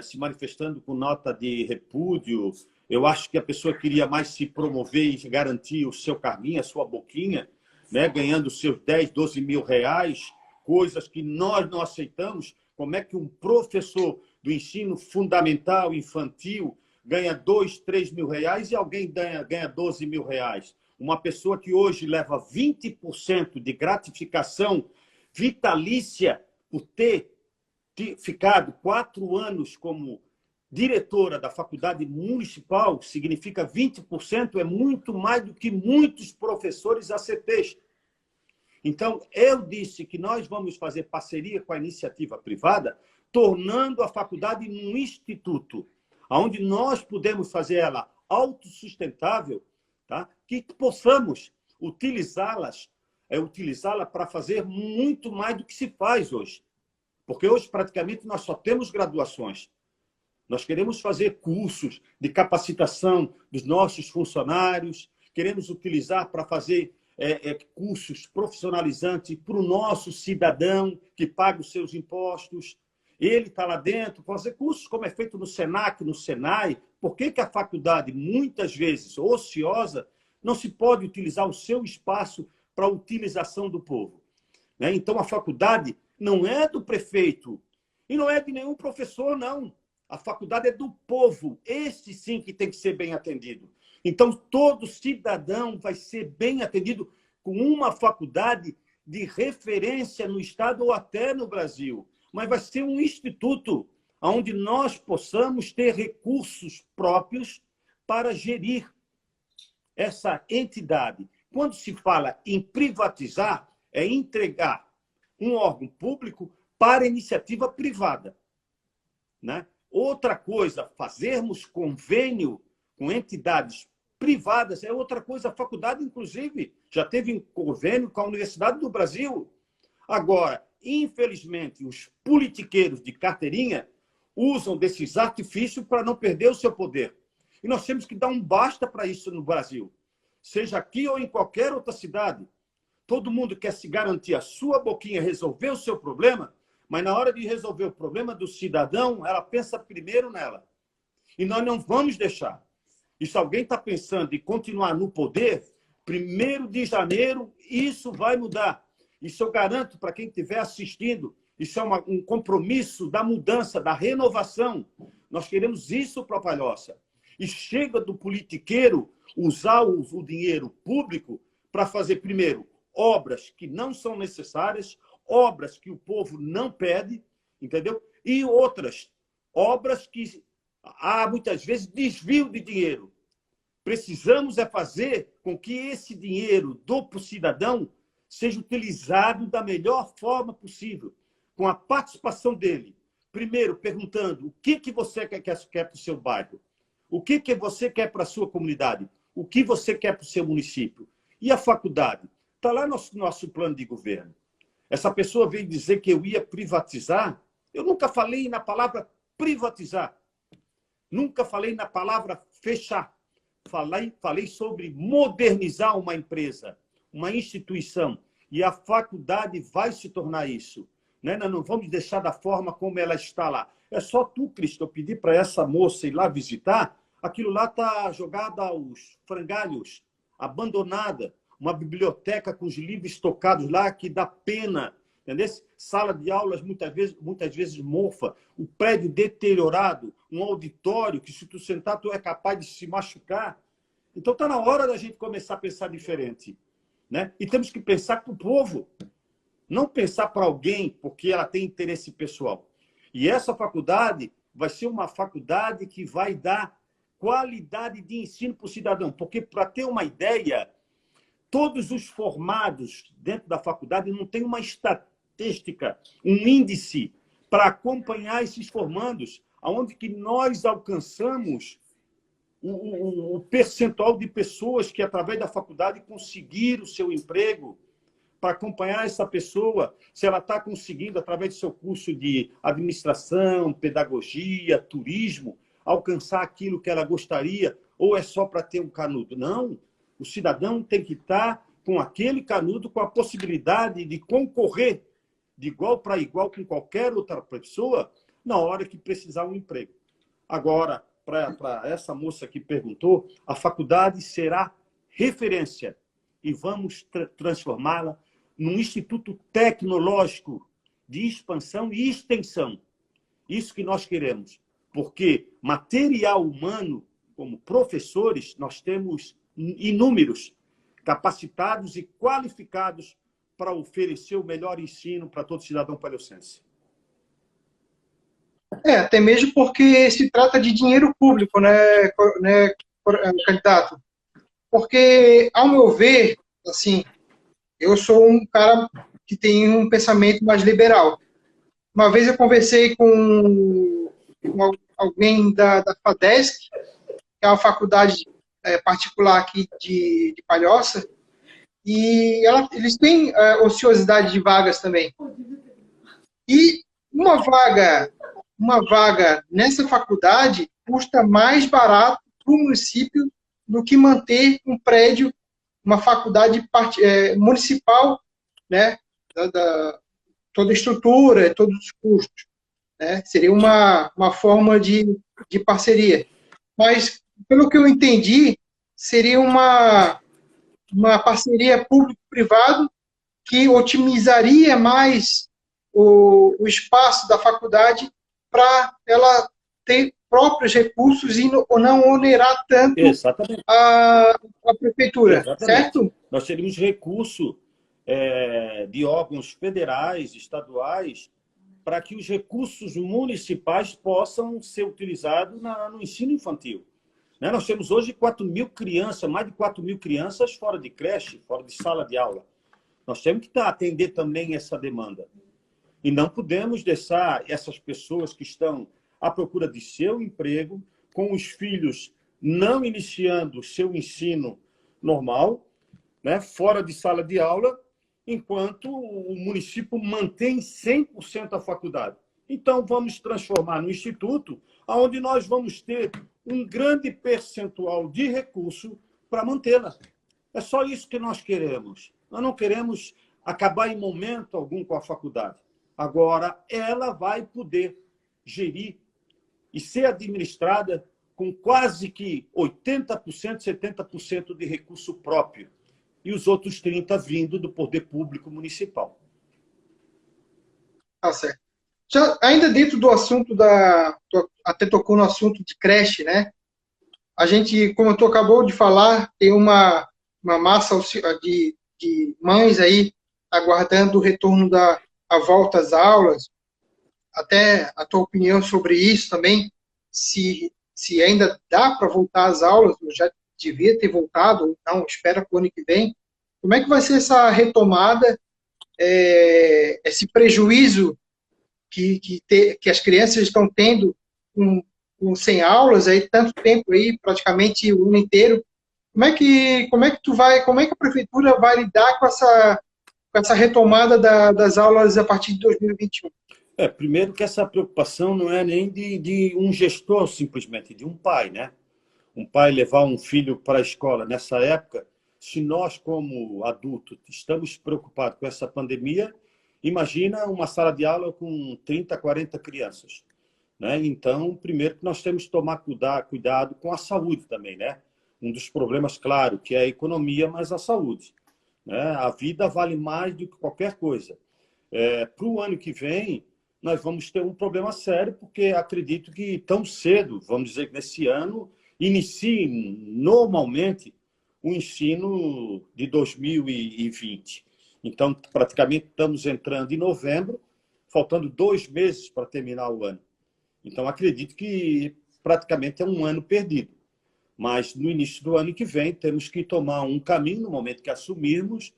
se manifestando com nota de repúdio. Eu acho que a pessoa queria mais se promover e garantir o seu carguinho, a sua boquinha, né, ganhando seus 10, 12 mil reais, coisas que nós não aceitamos. Como é que um professor do ensino fundamental, infantil, ganha 2, 3 mil reais e alguém ganha 12 mil reais? Uma pessoa que hoje leva 20% de gratificação vitalícia por ter ficado 4 anos como diretora da faculdade municipal, significa 20%, é muito mais do que muitos professores ACTs. Então, eu disse que nós vamos fazer parceria com a iniciativa privada, tornando a faculdade um instituto, onde nós podemos fazer ela autossustentável, tá? Que possamos utilizá-la para fazer muito mais do que se faz hoje. Porque hoje, praticamente, nós só temos graduações. Nós queremos fazer cursos de capacitação dos nossos funcionários, queremos utilizar para fazer cursos profissionalizantes para o nosso cidadão que paga os seus impostos. Ele está lá dentro, fazer cursos como é feito no SENAC, no SENAI. Por que a faculdade, muitas vezes ociosa, não se pode utilizar o seu espaço para a utilização do povo? Né? Então, a faculdade não é do prefeito e não é de nenhum professor, não. A faculdade é do povo. Esse sim que tem que ser bem atendido. Então, todo cidadão vai ser bem atendido com uma faculdade de referência no Estado ou até no Brasil. Mas vai ser um instituto onde nós possamos ter recursos próprios para gerir essa entidade. Quando se fala em privatizar, é entregar um órgão público para iniciativa privada, né? Outra coisa, fazermos convênio com entidades privadas é outra coisa. A faculdade, inclusive, já teve um convênio com a Universidade do Brasil. Agora, infelizmente, os politiqueiros de carteirinha usam desses artifícios para não perder o seu poder. E nós temos que dar um basta para isso no Brasil. seja aqui ou em qualquer outra cidade. Todo mundo quer se garantir a sua boquinha, resolver o seu problema, mas na hora de resolver o problema do cidadão, ela pensa primeiro nela. E nós não vamos deixar. E se alguém está pensando em continuar no poder, 1º de janeiro, isso vai mudar. Isso eu garanto para quem estiver assistindo. Isso é um compromisso da mudança, da renovação. Nós queremos isso para a Palhoça. E chega do politiqueiro usar o dinheiro público para fazer, primeiro, obras que não são necessárias, obras que o povo não pede, entendeu? E outras obras que há, muitas vezes, desvio de dinheiro. Precisamos é fazer com que esse dinheiro do cidadão seja utilizado da melhor forma possível, com a participação dele. Primeiro, perguntando o que você quer para o seu bairro, o que você quer para a sua comunidade, o que você quer para o seu município. E a faculdade? Está lá no nosso plano de governo. Essa pessoa veio dizer que eu ia privatizar. Eu nunca falei na palavra privatizar. Nunca falei na palavra fechar. Falei sobre modernizar uma empresa, uma instituição. E a faculdade vai se tornar isso. Né? Nós não vamos deixar da forma como ela está lá. É só tu, Cristo, eu pedi para essa moça ir lá visitar. Aquilo lá está jogado aos frangalhos, abandonada. Uma biblioteca com os livros tocados lá que dá pena. Entendeu? Sala de aulas muitas vezes mofa, o prédio deteriorado, um auditório que se tu sentar tu é capaz de se machucar. Então está na hora da gente começar a pensar diferente, né? E temos que pensar para o povo, não pensar para alguém porque ela tem interesse pessoal. E essa faculdade vai ser uma faculdade que vai dar qualidade de ensino para o cidadão, porque para ter uma ideia, todos os formados dentro da faculdade não tem uma estatística, um índice para acompanhar esses formandos, aonde que nós alcançamos o percentual de pessoas que, através da faculdade, conseguiram o seu emprego, para acompanhar essa pessoa, se ela está conseguindo, através do seu curso de administração, pedagogia, turismo, alcançar aquilo que ela gostaria, ou é só para ter um canudo. Não. O cidadão tem que estar com aquele canudo, com a possibilidade de concorrer de igual para igual com qualquer outra pessoa na hora que precisar um emprego. Agora, para essa moça que perguntou, a faculdade será referência e vamos transformá-la num instituto tecnológico de expansão e extensão. Isso que nós queremos, porque material humano, como professores, nós temos inúmeros, capacitados e qualificados para oferecer o melhor ensino para todo cidadão palhocense. Até mesmo porque se trata de dinheiro público, né, candidato? Porque, ao meu ver, assim, eu sou um cara que tem um pensamento mais liberal. Uma vez eu conversei com alguém da FADESC, que é uma faculdade particular aqui de Palhoça, e eles têm ociosidade de vagas também. E uma vaga nessa faculdade custa mais barato para o município do que manter um prédio, uma faculdade municipal, né, toda a estrutura, todos os custos. Né? Seria uma forma de parceria. Mas, pelo que eu entendi, seria uma parceria público-privado que otimizaria mais o espaço da faculdade para ela ter próprios recursos e não onerar tanto a prefeitura, Exatamente. certo? Nós teríamos recurso de órgãos federais, estaduais, para que os recursos municipais possam ser utilizados no ensino infantil. Né? Nós temos hoje 4.000 crianças, mais de 4.000 crianças fora de creche, fora de sala de aula. Nós temos que atender também essa demanda. E não podemos deixar essas pessoas que estão à procura de seu emprego, com os filhos não iniciando o seu ensino normal, né, fora de sala de aula, enquanto o município mantém 100% a faculdade. Então, vamos transformar no instituto, onde nós vamos ter um grande percentual de recurso para mantê-la. É só isso que nós queremos. Nós não queremos acabar em momento algum com a faculdade. Agora, ela vai poder gerir e ser administrada com quase que 80%, 70% de recurso próprio e os outros 30% vindo do poder público municipal. Tá certo. Ainda dentro do assunto até tocou no assunto de creche, né? A gente, como tu acabou de falar, tem uma massa de mães aí aguardando o retorno a volta às aulas. Até a tua opinião sobre isso também, se ainda dá para voltar às aulas, eu já devia ter voltado, ou não, espera para o ano que vem. Como é que vai ser essa retomada, esse prejuízo que as crianças estão tendo sem aulas aí tanto tempo aí, praticamente o ano inteiro? Como é que a prefeitura vai lidar com essa retomada das aulas a partir de 2021? Primeiro que essa preocupação não é nem de um gestor, simplesmente, de um pai, né? Um pai levar um filho para a escola nessa época, se nós, como adultos, estamos preocupados com essa pandemia, imagina uma sala de aula com 30, 40 crianças. Né? Então, primeiro que nós temos que tomar cuidado com a saúde também. Né? Um dos problemas, claro, que é a economia, mas a saúde. Né? A vida vale mais do que qualquer coisa. Para o ano que vem, nós vamos ter um problema sério, porque acredito que tão cedo, vamos dizer que nesse ano, inicie normalmente o ensino de 2020. Então, praticamente estamos entrando em novembro, faltando 2 meses para terminar o ano. Então, acredito que praticamente é um ano perdido. Mas no início do ano que vem, temos que tomar um caminho, no momento que assumirmos,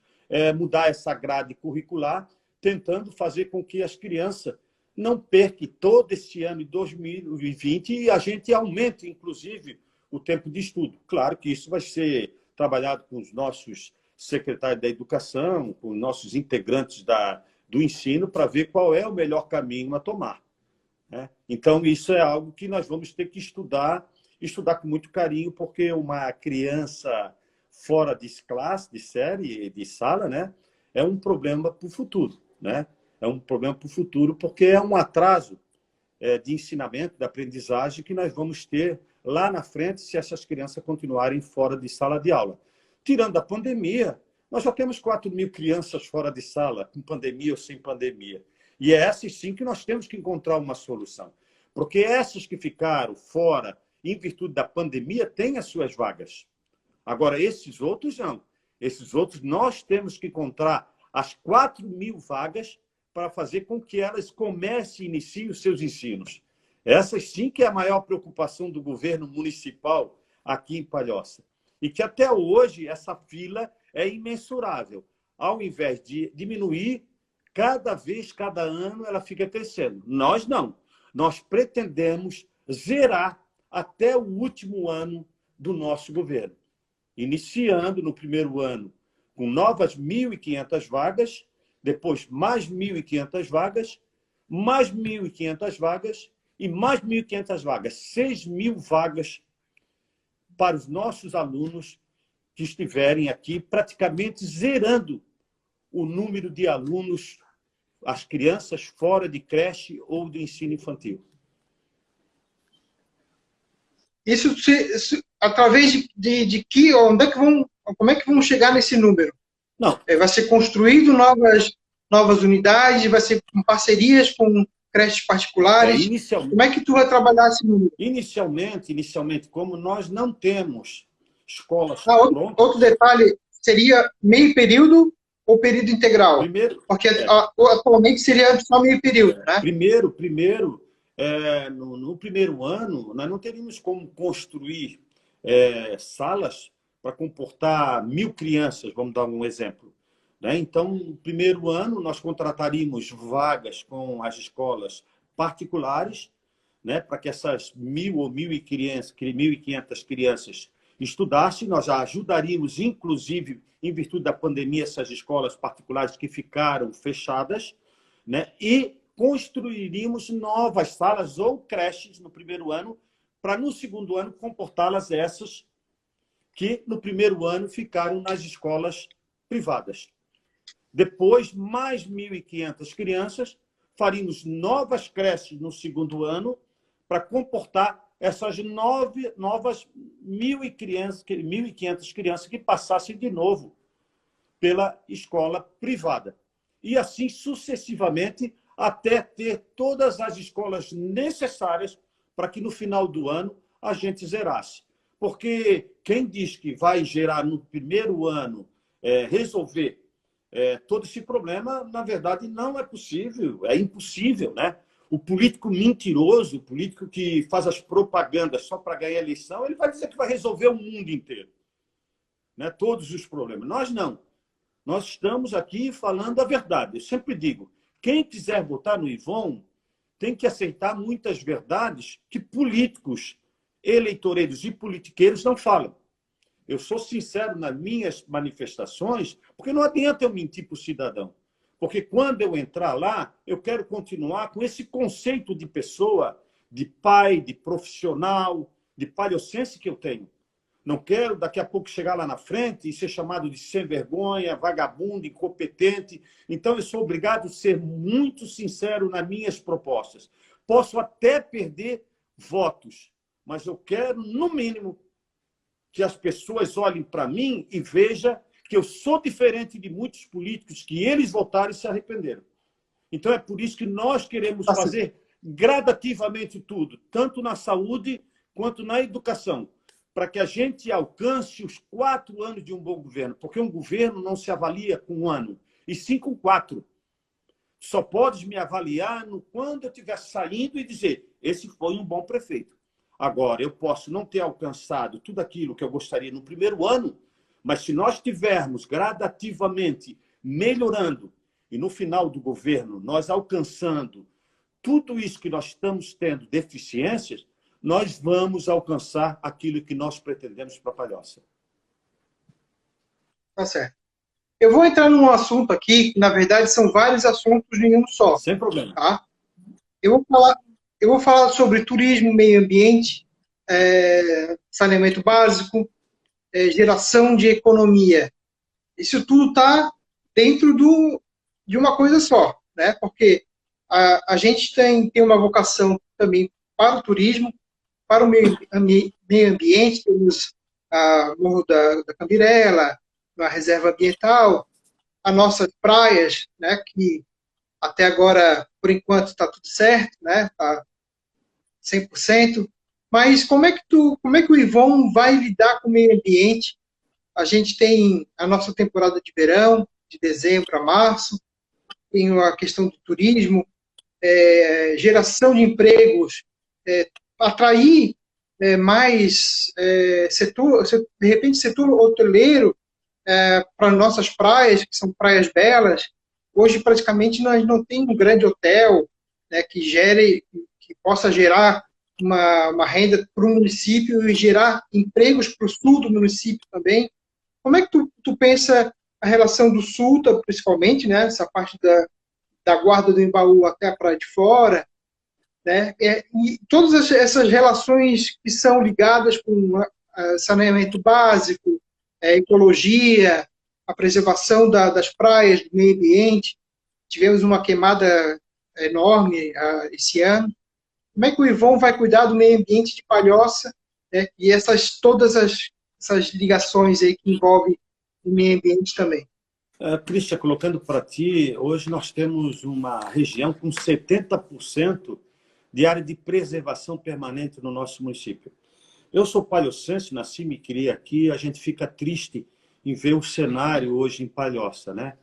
mudar essa grade curricular, tentando fazer com que as crianças não percam todo esse ano de 2020 e a gente aumente, inclusive, o tempo de estudo. Claro que isso vai ser trabalhado com os nossos secretários da educação, com os nossos integrantes do ensino, para ver qual é o melhor caminho a tomar. Né? Então, isso é algo que nós vamos ter que estudar com muito carinho, porque uma criança fora de classe, de série, de sala, né, é um problema para o futuro. Né? É um problema para o futuro, porque é um atraso de ensinamento, de aprendizagem que nós vamos ter lá na frente se essas crianças continuarem fora de sala de aula. Tirando a pandemia, nós já temos 4.000 crianças fora de sala, com pandemia ou sem pandemia. E é essas sim que nós temos que encontrar uma solução. Porque essas que ficaram fora em virtude da pandemia têm as suas vagas. Agora, esses outros não. Esses outros nós temos que encontrar as 4.000 vagas para fazer com que elas comecem e iniciem os seus ensinos. Essa sim que é a maior preocupação do governo municipal aqui em Palhoça. E que até hoje essa fila é imensurável. Ao invés de diminuir, cada vez, cada ano, ela fica crescendo. Nós não. Nós pretendemos zerar até o último ano do nosso governo. Iniciando no primeiro ano com novas 1.500 vagas, depois mais 1.500 vagas, mais 1.500 vagas e mais 1.500 vagas. 6.000 vagas para os nossos alunos que estiverem aqui, praticamente zerando o número de alunos, as crianças fora de creche ou do ensino infantil. Isso através de que, como é que vão chegar nesse número? Não. Vai ser construído novas unidades, vai ser com parcerias com creches particulares? Como é que tu vai trabalhar esse número? Inicialmente, como nós não temos escolas prontas... Outro detalhe, seria meio período ou período integral? Porque atualmente seria só meio período, né? No primeiro ano, nós não teríamos como construir salas para comportar 1.000 crianças, vamos dar um exemplo. Né? Então, no primeiro ano, nós contrataríamos vagas com as escolas particulares, né, para que essas 1.000 ou 1.500 crianças estudassem. Nós já ajudaríamos, inclusive, em virtude da pandemia, essas escolas particulares que ficaram fechadas, né, e construiríamos novas salas ou creches no primeiro ano, para no segundo ano comportá-las essas que no primeiro ano ficaram nas escolas privadas. Depois, mais 1.500 crianças, faríamos novas creches no segundo ano para comportar essas novas 1.500 crianças que passassem de novo pela escola privada. E assim sucessivamente, até ter todas as escolas necessárias para que no final do ano a gente zerasse. Porque quem diz que vai gerar no primeiro ano, resolver todo esse problema, na verdade, não é possível, é impossível, né? O político mentiroso, o político que faz as propagandas só para ganhar eleição, ele vai dizer que vai resolver o mundo inteiro, né? Todos os problemas. Nós não. Nós estamos aqui falando a verdade. Eu sempre digo, quem quiser votar no Ivon tem que aceitar muitas verdades que políticos, eleitoreiros e politiqueiros não falam. Eu sou sincero nas minhas manifestações, porque não adianta eu mentir para o cidadão. Porque quando eu entrar lá, eu quero continuar com esse conceito de pessoa, de pai, de profissional, de paliocense que eu tenho. Não quero, daqui a pouco, chegar lá na frente e ser chamado de sem vergonha, vagabundo, incompetente. Então, eu sou obrigado a ser muito sincero nas minhas propostas. Posso até perder votos, mas eu quero, no mínimo, que as pessoas olhem para mim e vejam que eu sou diferente de muitos políticos que eles votaram e se arrependeram. Então, é por isso que nós queremos fazer gradativamente tudo, tanto na saúde quanto na educação, para que a gente alcance os 4 anos de um bom governo, porque um governo não se avalia com 1 ano, e sim com 4. Só podes me avaliar quando eu estiver saindo e dizer, esse foi um bom prefeito. Agora, eu posso não ter alcançado tudo aquilo que eu gostaria no primeiro ano, mas se nós estivermos gradativamente melhorando e no final do governo nós alcançando tudo isso que nós estamos tendo deficiências, nós vamos alcançar aquilo que nós pretendemos para a Palhoça. Tá certo. Eu vou entrar num assunto aqui, que na verdade são vários assuntos em um só. Sem problema. Tá? Eu vou falar sobre turismo, meio ambiente, saneamento básico, geração de economia. Isso tudo está dentro de uma coisa só, né? Porque a gente tem uma vocação também para o turismo, para o meio ambiente, temos a Morro da Cambirela, a reserva ambiental, as nossas praias, né? Que até agora, por enquanto, está tudo certo, né? Está 100%. Mas como é que o Ivon vai lidar com o meio ambiente? A gente tem a nossa temporada de verão, de dezembro a março, tem a questão do turismo, geração de empregos, atrair mais setor, de repente, setor hoteleiro para nossas praias, que são praias belas. Hoje, praticamente, nós não temos um grande hotel, né, que possa gerar uma renda para o município e gerar empregos para o sul do município também. Como é que tu pensa a relação do sul, principalmente, né, essa parte da Guarda do Embaú até a Praia de Fora, né, e todas essas relações que são ligadas com saneamento básico, ecologia, a preservação das praias, do meio ambiente. Tivemos uma queimada enorme esse ano. Como é que o Ivon vai cuidar do meio ambiente de Palhoça, né, e todas essas ligações aí que envolvem o meio ambiente também? Cristian, colocando para ti, hoje nós temos uma região com 70% de área de preservação permanente no nosso município. Eu sou palhocense, nasci e me criei aqui, a gente fica triste em ver o cenário hoje em Palhoça, né?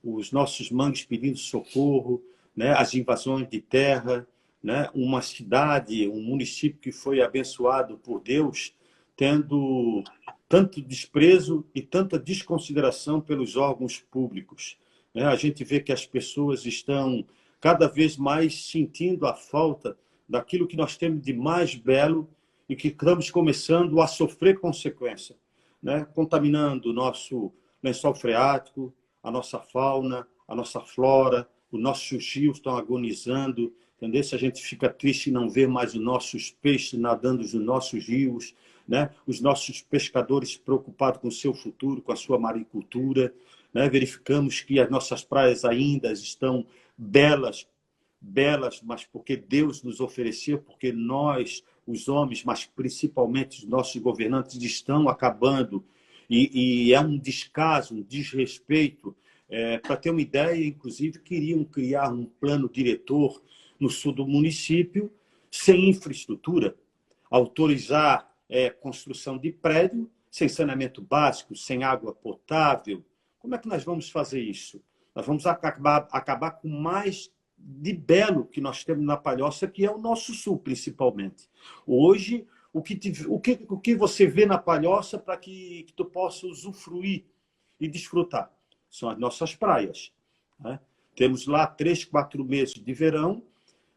Os nossos mangues pedindo socorro, né? As invasões de terra, né? Uma cidade, um município que foi abençoado por Deus, tendo tanto desprezo e tanta desconsideração pelos órgãos públicos, né? A gente vê que as pessoas estão cada vez mais sentindo a falta daquilo que nós temos de mais belo e que estamos começando a sofrer consequência, né? Contaminando o nosso lençol freático, a nossa fauna, a nossa flora, os nossos rios estão agonizando, entendeu? Se a gente fica triste e não vê mais os nossos peixes nadando nos nossos rios, né? Os nossos pescadores preocupados com o seu futuro, com a sua maricultura, né? Verificamos que as nossas praias ainda estão belas, belas, mas porque Deus nos ofereceu, porque nós, os homens, mas principalmente os nossos governantes, estão acabando. E é um descaso, um desrespeito. Para ter uma ideia, inclusive, queriam criar um plano diretor no sul do município, sem infraestrutura, autorizar construção de prédio, sem saneamento básico, sem água potável. Como é que nós vamos fazer isso? Nós vamos acabar com mais de belo que nós temos na Palhoça, que é o nosso sul, principalmente. Hoje, o que você vê na Palhoça para que tu possa usufruir e desfrutar? São as nossas praias, né? Temos lá 3, 4 meses de verão.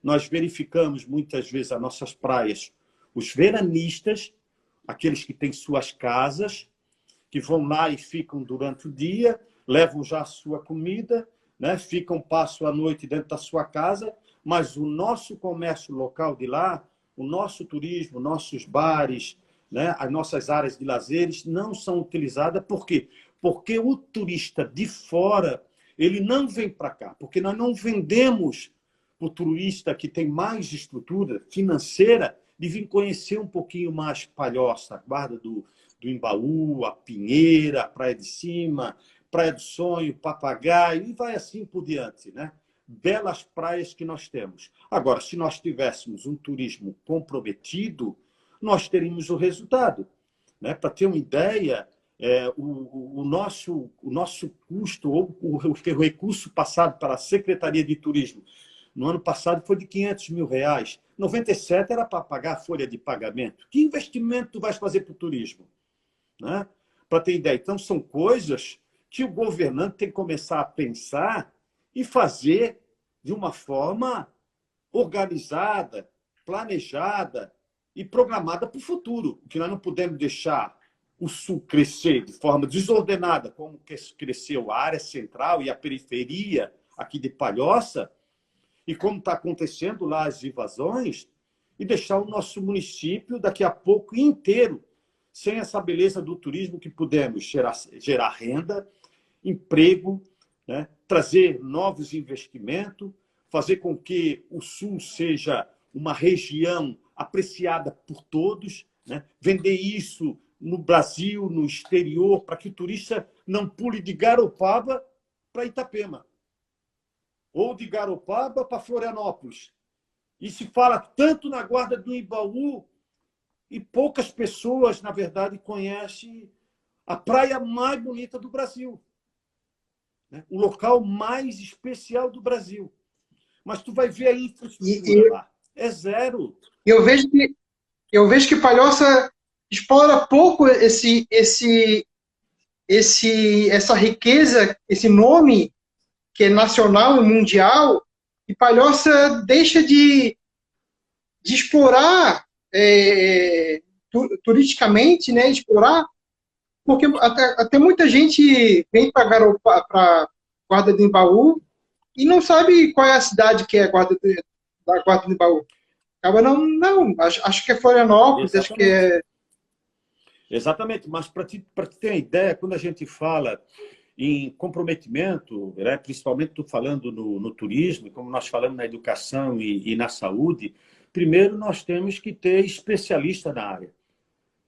Nós verificamos muitas vezes as nossas praias, os veranistas, aqueles que têm suas casas, que vão lá e ficam durante o dia, levam já a sua comida, né? Passam a noite dentro da sua casa, mas o nosso comércio local de lá, o nosso turismo, nossos bares, né? As nossas áreas de lazeres não são utilizadas. Por quê? Porque o turista de fora, ele não vem para cá, porque nós não vendemos para o turista que tem mais estrutura financeira de vir conhecer um pouquinho mais Palhoça, a Guarda do Embaú, a Pinheira, a Praia de Cima, Praia do Sonho, Papagaio, e vai assim por diante, né? Belas praias que nós temos. Agora, se nós tivéssemos um turismo comprometido, nós teríamos o resultado, né? Para ter uma ideia, o nosso custo, ou o recurso passado para a Secretaria de Turismo, no ano passado foi de R$500 mil. 97 era para pagar a folha de pagamento. Que investimento tu vais fazer para o turismo, né? Para ter ideia. Então, são coisas que o governante tem que começar a pensar e fazer de uma forma organizada, planejada e programada para o futuro. Que nós não podemos deixar o sul crescer de forma desordenada, como cresceu a área central e a periferia aqui de Palhoça, e como está acontecendo lá as invasões, e deixar o nosso município daqui a pouco inteiro sem essa beleza do turismo, que pudemos gerar renda, emprego, né? Trazer novos investimentos, fazer com que o sul seja uma região apreciada por todos, né? Vender isso no Brasil, no exterior, para que o turista não pule de Garopaba para Itapema, ou de Garopaba para Florianópolis. E se fala tanto na Guarda do Embaú, e poucas pessoas, na verdade, conhecem a praia mais bonita do Brasil, né? O local mais especial do Brasil. Mas tu vai ver a infraestrutura lá. É zero. Eu vejo que Palhoça explora pouco essa riqueza, esse nome que é nacional e mundial, e Palhoça deixa de explorar turisticamente, né? Explorar, porque até muita gente vem para Guarda do Embaú e não sabe qual é a cidade que é da Guarda do Embaú. Acaba não, acho que é Florianópolis, acho que é... Exatamente, mas para te ter uma ideia, quando a gente fala em comprometimento, né, principalmente tu falando no turismo, como nós falamos na educação e na saúde, primeiro nós temos que ter especialistas na área.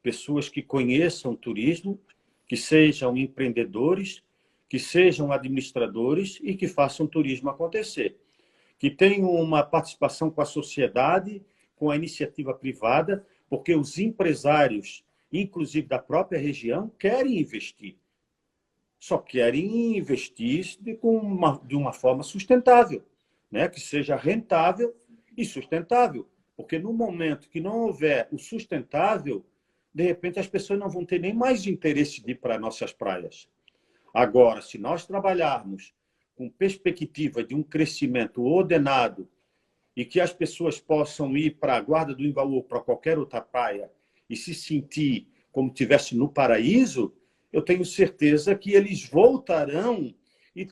Pessoas que conheçam o turismo, que sejam empreendedores, que sejam administradores e que façam o turismo acontecer. Que tenham uma participação com a sociedade, com a iniciativa privada, porque os empresários, inclusive da própria região, querem investir. Só querem investir de uma forma sustentável, né? Que seja rentável e sustentável. Porque no momento que não houver o sustentável, de repente as pessoas não vão ter nem mais interesse de ir para nossas praias. Agora, se nós trabalharmos com perspectiva de um crescimento ordenado e que as pessoas possam ir para a Guarda do Embaú ou para qualquer outra praia e se sentir como se estivesse no paraíso, eu tenho certeza que eles voltarão e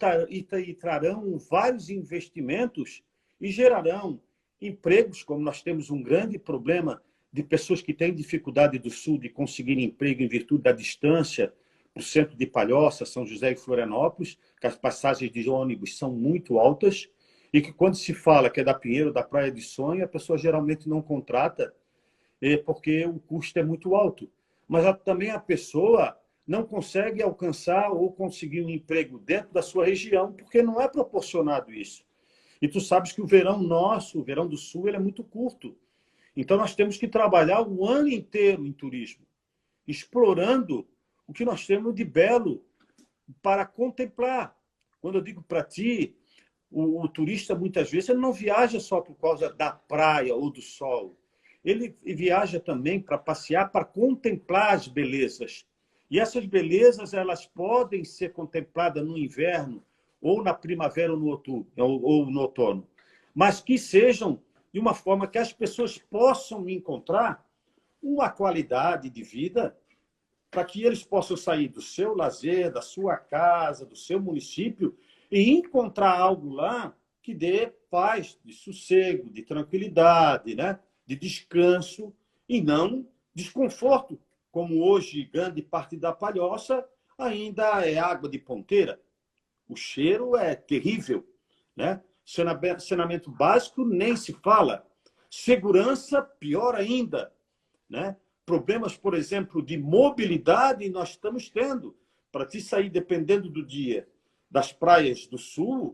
trarão vários investimentos e gerarão empregos, como nós temos um grande problema de pessoas que têm dificuldade do Sul de conseguir emprego em virtude da distância para o centro de Palhoça, São José e Florianópolis, que as passagens de ônibus são muito altas, e que quando se fala que é da Pinheiro, da Praia de Sonho, a pessoa geralmente não contrata, porque o custo é muito alto. Mas também a pessoa não consegue alcançar ou conseguir um emprego dentro da sua região, porque não é proporcionado isso. E tu sabes que o verão nosso, o verão do Sul, ele é muito curto. Então nós temos que trabalhar o ano inteiro em turismo, explorando o que nós temos de belo para contemplar. Quando eu digo para ti, o turista, muitas vezes, ele não viaja só por causa da praia ou do sol. Ele viaja também para passear, para contemplar as belezas. E essas belezas, elas podem ser contempladas no inverno, ou na primavera ou no outono, ou no outono. Mas que sejam de uma forma que as pessoas possam encontrar uma qualidade de vida para que eles possam sair do seu lazer, da sua casa, do seu município e encontrar algo lá que dê paz, de sossego, de tranquilidade, né? De descanso e não desconforto, como hoje grande parte da Palhoça ainda é água de ponteira. O cheiro é terrível, né? Saneamento básico nem se fala. Segurança, pior ainda, né? Problemas, por exemplo, de mobilidade nós estamos tendo. Para te sair, dependendo do dia, das praias do Sul,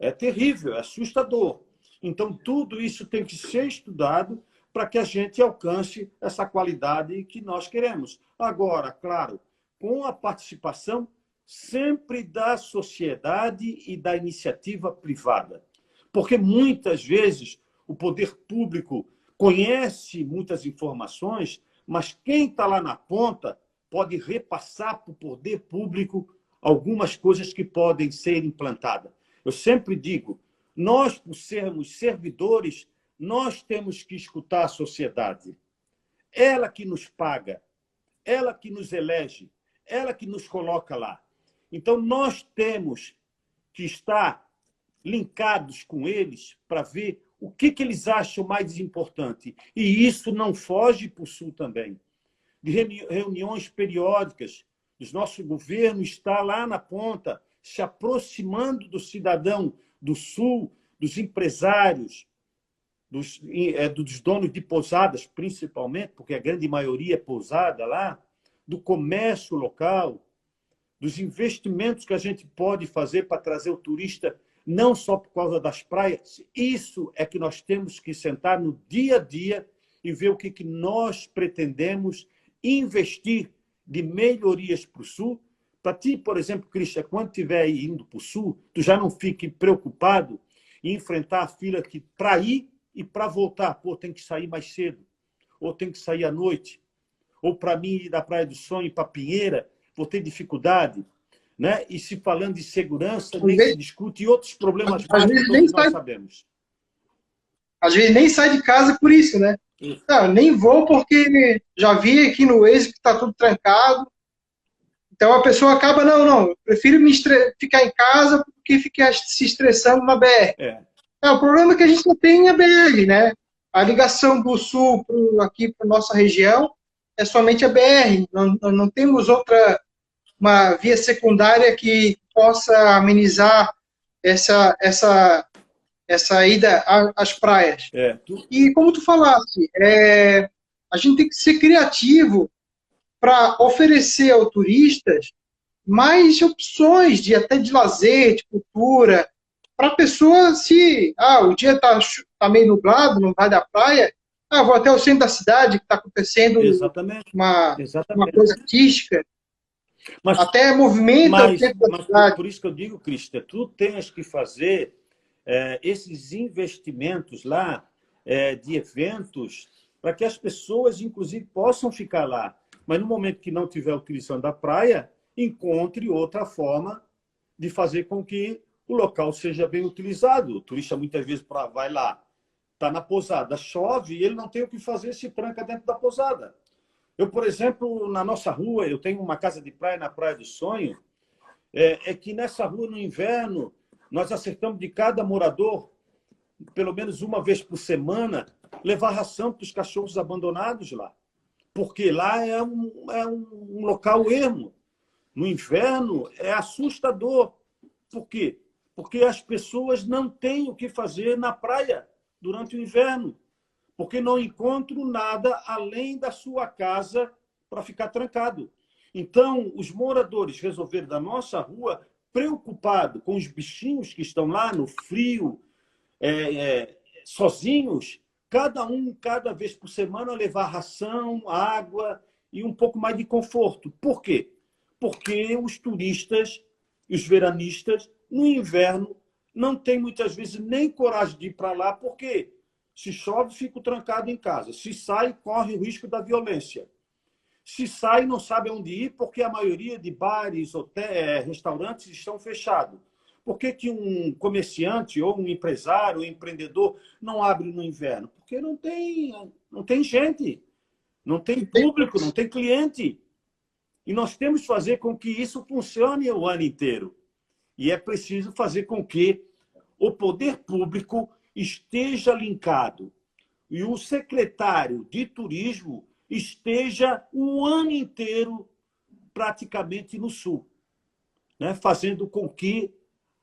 é terrível, é assustador. Então, tudo isso tem que ser estudado para que a gente alcance essa qualidade que nós queremos. Agora, claro, com a participação sempre da sociedade e da iniciativa privada. Porque muitas vezes o poder público conhece muitas informações, mas quem está lá na ponta pode repassar para o poder público algumas coisas que podem ser implantadas. Eu sempre digo, nós, por sermos servidores, nós temos que escutar a sociedade. Ela que nos paga, ela que nos elege, ela que nos coloca lá. Então, nós temos que estar linkados com eles para ver o que eles acham mais importante. E isso não foge para o Sul também. De reuniões periódicas, o nosso governo está lá na ponta, se aproximando do cidadão do Sul, dos empresários, dos donos de pousadas, principalmente, porque a grande maioria é pousada lá, do comércio local, dos investimentos que a gente pode fazer para trazer o turista, não só por causa das praias. Isso é que nós temos que sentar no dia a dia e ver o que nós pretendemos investir de melhorias para o Sul. Para ti, por exemplo, Cristian, quando estiver indo para o Sul, tu já não fique preocupado em enfrentar a fila que para ir e para voltar. Pô, tem que sair mais cedo, ou tem que sair à noite, ou para mim ir da Praia do Sonho para Pinheira, vou ter dificuldade, né? E se falando de segurança, nem se discute, e outros problemas mais que todos nós sabemos. Às vezes nem sai de casa por isso, né? Não, nem vou porque já vi aqui no Waze que está tudo trancado. Então a pessoa acaba, não, eu prefiro ficar em casa do que ficar se estressando na BR. O problema é que a gente não tem a BR, né? A ligação do Sul aqui para nossa região é somente a BR. Não temos uma via secundária que possa amenizar essa ida às praias. E como tu falaste, a gente tem que ser criativo para oferecer ao turistas mais opções até de lazer, de cultura, para a pessoa, se o dia tá meio nublado, não vai da praia, vou até o centro da cidade, que está acontecendo uma coisa artística. Mas, até movimenta o centro da cidade. Por isso que eu digo, Cristian, tu tens que fazer esses investimentos lá de eventos para que as pessoas, inclusive, possam ficar lá. Mas no momento que não estiver utilizando a praia, encontre outra forma de fazer com que o local seja bem utilizado. O turista muitas vezes vai lá, está na pousada, chove e ele não tem o que fazer, se tranca dentro da pousada. Eu, por exemplo, na nossa rua, eu tenho uma casa de praia na Praia do Sonho, que nessa rua, no inverno, nós acertamos de cada morador, pelo menos uma vez por semana, levar ração para os cachorros abandonados lá. Porque lá é um local ermo. No inverno é assustador. Por quê? Porque as pessoas não têm o que fazer na praia durante o inverno. Porque não encontram nada além da sua casa para ficar trancado. Então, os moradores resolveram da nossa rua, preocupados com os bichinhos que estão lá no frio, sozinhos, cada vez por semana, levar ração, água e um pouco mais de conforto. Por quê? Porque os turistas, os veranistas, no inverno, não têm muitas vezes nem coragem de ir para lá, porque se chove, fica trancado em casa. Se sai, corre o risco da violência. Se sai, não sabe onde ir, porque a maioria de bares, hotéis, restaurantes estão fechados. Por que um comerciante, ou um empresário, ou um empreendedor não abre no inverno? Porque não tem gente, não tem público, não tem cliente. E nós temos que fazer com que isso funcione o ano inteiro. E é preciso fazer com que o poder público esteja linkado e o secretário de turismo esteja o ano inteiro praticamente no Sul, né? Fazendo com que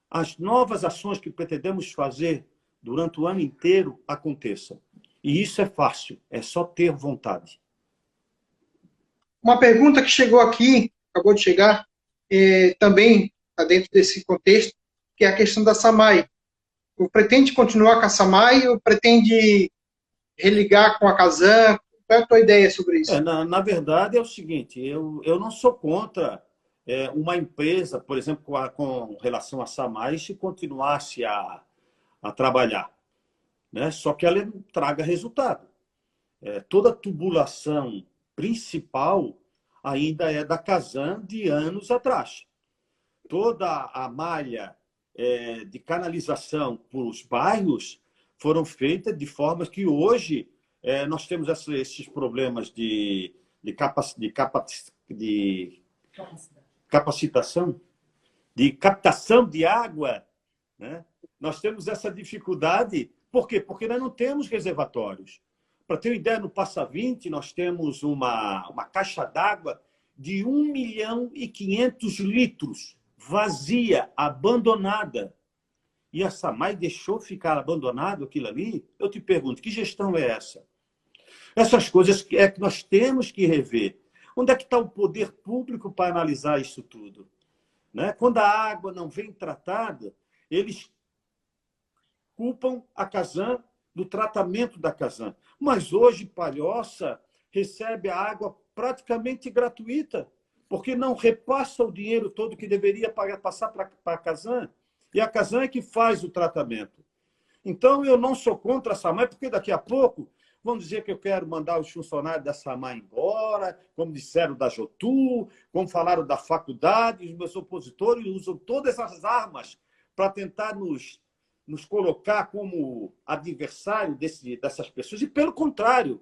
as novas ações que pretendemos fazer durante o ano inteiro aconteçam. E isso é fácil, é só ter vontade. Uma pergunta que chegou aqui, acabou de chegar, também está dentro desse contexto, que é a questão da SAMAI. Pretende continuar com a SAMAI ou pretende religar com a Casan? Qual é a tua ideia sobre isso? Na verdade, é o seguinte, eu não sou contra uma empresa, por exemplo, com relação à SAMAI, se continuasse a trabalhar, né? Só que ela traga resultado. Toda a tubulação principal ainda é da Casan de anos atrás. Toda a malha de canalização para os bairros foram feitas de forma que hoje nós temos esses problemas de capacitação, de captação de água, né? Nós temos essa dificuldade. Por quê? Porque nós não temos reservatórios. Para ter uma ideia, no Passa 20, nós temos uma caixa d'água de 1.500.000 litros, vazia, abandonada. E a SAMAI deixou ficar abandonado aquilo ali? Eu te pergunto, que gestão é essa? Essas coisas que nós temos que rever. Onde é que está o poder público para analisar isso tudo? Né? Quando a água não vem tratada, eles culpam a Casan do tratamento da Casan. Mas hoje Palhoça recebe a água praticamente gratuita, porque não repassa o dinheiro todo que deveria passar para a Casan. E a Casan é que faz o tratamento. Então, eu não sou contra a SAMAI, porque daqui a pouco vão dizer que eu quero mandar os funcionários da SAMAI embora, como disseram da Jotu, como falaram da faculdade, os meus opositores usam todas essas armas para tentar nos colocar como adversário dessas pessoas. E, pelo contrário,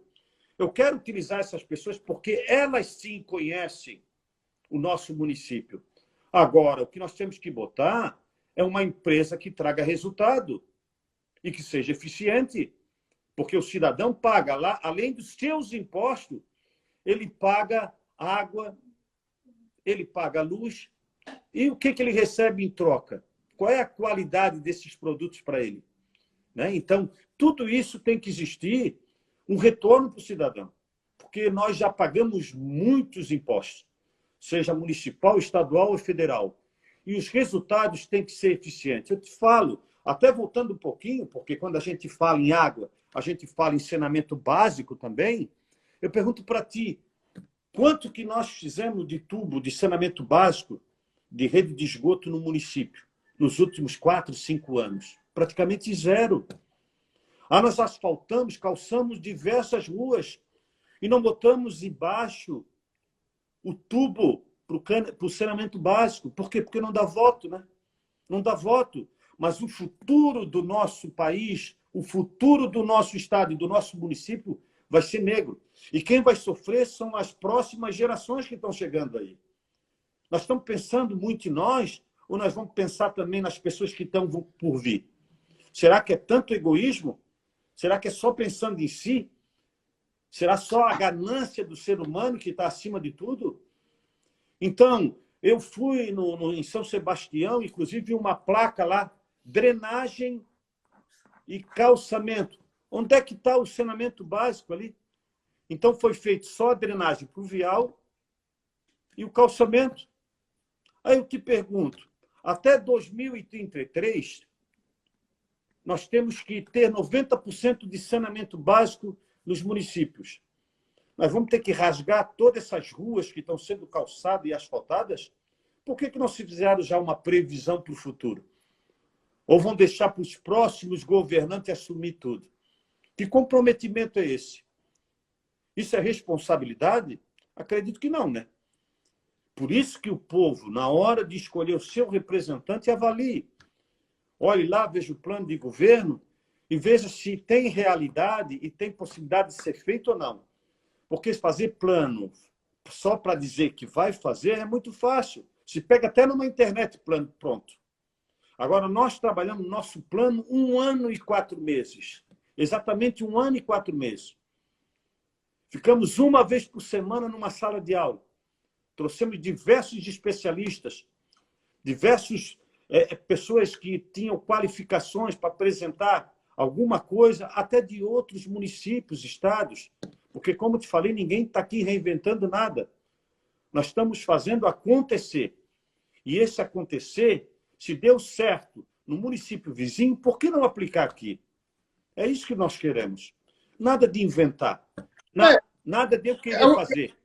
eu quero utilizar essas pessoas porque elas sim conhecem o nosso município. Agora, o que nós temos que botar é uma empresa que traga resultado e que seja eficiente, porque o cidadão paga lá, além dos seus impostos, ele paga água, ele paga luz, e o que ele recebe em troca? Qual é a qualidade desses produtos para ele? Né? Então, tudo isso tem que existir um retorno para o cidadão, porque nós já pagamos muitos impostos, seja municipal, estadual ou federal, e os resultados têm que ser eficientes. Eu te falo, até voltando um pouquinho, porque quando a gente fala em água, a gente fala em saneamento básico também, eu pergunto para ti, quanto que nós fizemos de tubo de saneamento básico de rede de esgoto no município nos últimos 4, 5 anos? Praticamente zero. Nós asfaltamos, calçamos diversas ruas e não botamos embaixo o tubo para o saneamento básico. Por quê? Porque não dá voto, né? Não dá voto. Mas o futuro do nosso país, o futuro do nosso estado e do nosso município vai ser negro. E quem vai sofrer são as próximas gerações que estão chegando aí. Nós estamos pensando muito em nós ou nós vamos pensar também nas pessoas que estão por vir? Será que é tanto egoísmo? Será que é só pensando em si? Será só a ganância do ser humano que está acima de tudo? Então, eu fui em São Sebastião, inclusive vi uma placa lá, drenagem e calçamento. Onde é que está o saneamento básico ali? Então, foi feito só a drenagem pluvial e o calçamento. Aí eu te pergunto, até 2033, nós temos que ter 90% de saneamento básico nos municípios. Nós vamos ter que rasgar todas essas ruas que estão sendo calçadas e asfaltadas? Por que não se fizeram já uma previsão para o futuro? Ou vão deixar para os próximos governantes assumir tudo? Que comprometimento é esse? Isso é responsabilidade? Acredito que não, né? Por isso que o povo, na hora de escolher o seu representante, avalie. Olhe lá, veja o plano de governo e veja se tem realidade e tem possibilidade de ser feito ou não. Porque fazer plano só para dizer que vai fazer é muito fácil. Se pega até numa internet plano pronto. Agora, nós trabalhamos no nosso plano 1 ano e 4 meses. Exatamente 1 ano e 4 meses. Ficamos uma vez por semana numa sala de aula. Trouxemos diversos especialistas, diversas pessoas que tinham qualificações para apresentar alguma coisa, até de outros municípios, estados. Porque, como te falei, ninguém está aqui reinventando nada. Nós estamos fazendo acontecer. E esse acontecer, se deu certo no município vizinho, por que não aplicar aqui? É isso que nós queremos. Nada de inventar. Nada de eu querer fazer.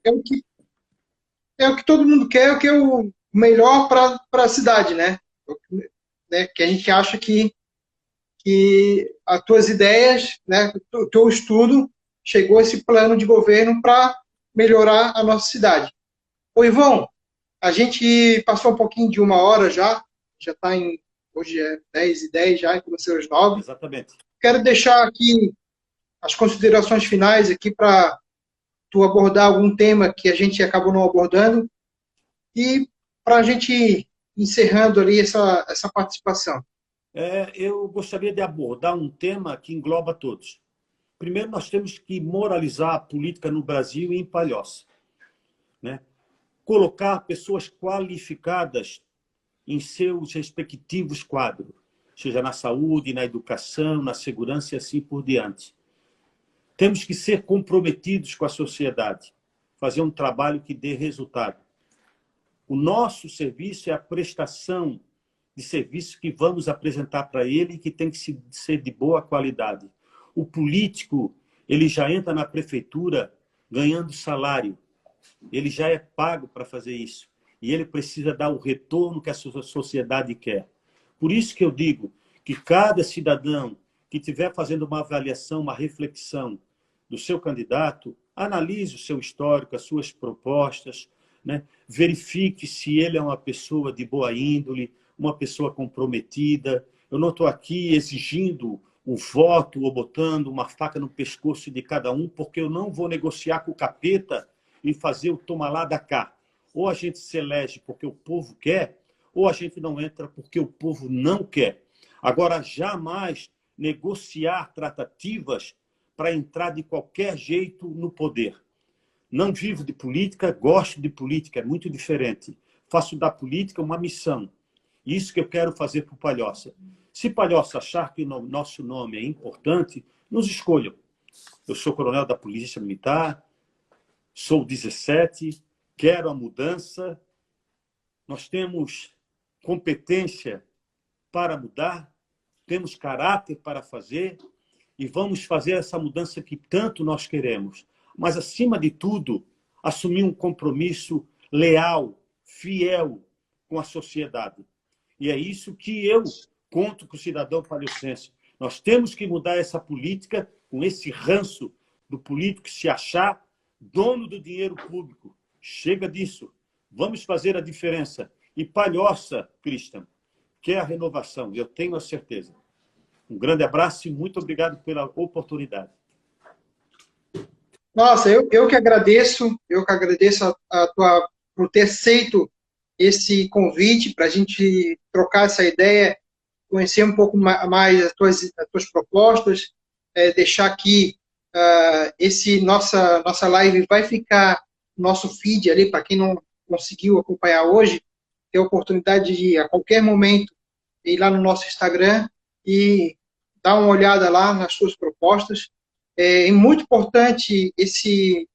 É o que todo mundo quer, é o que é o melhor para a cidade, né? Que a gente acha que as tuas ideias, né, o teu estudo, chegou a esse plano de governo para melhorar a nossa cidade. Ô, Ivon, a gente passou um pouquinho de 1 hora já está em... Hoje é 10h10 já, começou às 9. Exatamente. Quero deixar aqui as considerações finais aqui para tu abordar algum tema que a gente acabou não abordando e para a gente ir encerrando ali essa participação. Eu gostaria de abordar um tema que engloba todos. Primeiro, nós temos que moralizar a política no Brasil e em Palhoça, né? Colocar pessoas qualificadas em seus respectivos quadros, seja na saúde, na educação, na segurança e assim por diante. Temos que ser comprometidos com a sociedade, fazer um trabalho que dê resultado. O nosso serviço é a prestação de serviço que vamos apresentar para ele e que tem que ser de boa qualidade. O político, ele já entra na prefeitura ganhando salário. Ele já é pago para fazer isso. E ele precisa dar o retorno que a sociedade quer. Por isso que eu digo que cada cidadão que estiver fazendo uma avaliação, uma reflexão do seu candidato, analise o seu histórico, as suas propostas, né? Verifique se ele é uma pessoa de boa índole, uma pessoa comprometida. Eu não estou aqui exigindo o voto ou botando uma faca no pescoço de cada um, porque eu não vou negociar com o capeta e fazer o toma lá da cá. Ou a gente se elege porque o povo quer, ou a gente não entra porque o povo não quer. Agora, jamais negociar tratativas para entrar de qualquer jeito no poder. Não vivo de política, gosto de política, é muito diferente. Faço da política uma missão. Isso que eu quero fazer para o Palhoça. Se Palhoça achar que o nosso nome é importante, nos escolham. Eu sou coronel da Polícia Militar, sou 17, quero a mudança. Nós temos competência para mudar, temos caráter para fazer e vamos fazer essa mudança que tanto nós queremos. Mas, acima de tudo, assumir um compromisso leal, fiel com a sociedade. E é isso que eu conto com o cidadão palhocense. Nós temos que mudar essa política com esse ranço do político se achar dono do dinheiro público. Chega disso. Vamos fazer a diferença. E Palhoça, Cristian, quer a renovação, eu tenho a certeza. Um grande abraço e muito obrigado pela oportunidade. Nossa, eu que agradeço por ter aceito esse convite para a gente trocar essa ideia, conhecer um pouco mais as tuas propostas deixar aqui nossa live vai ficar no nosso feed ali, para quem não conseguiu acompanhar hoje, ter a oportunidade de, a qualquer momento, ir lá no nosso Instagram e dar uma olhada lá nas suas propostas. É muito importante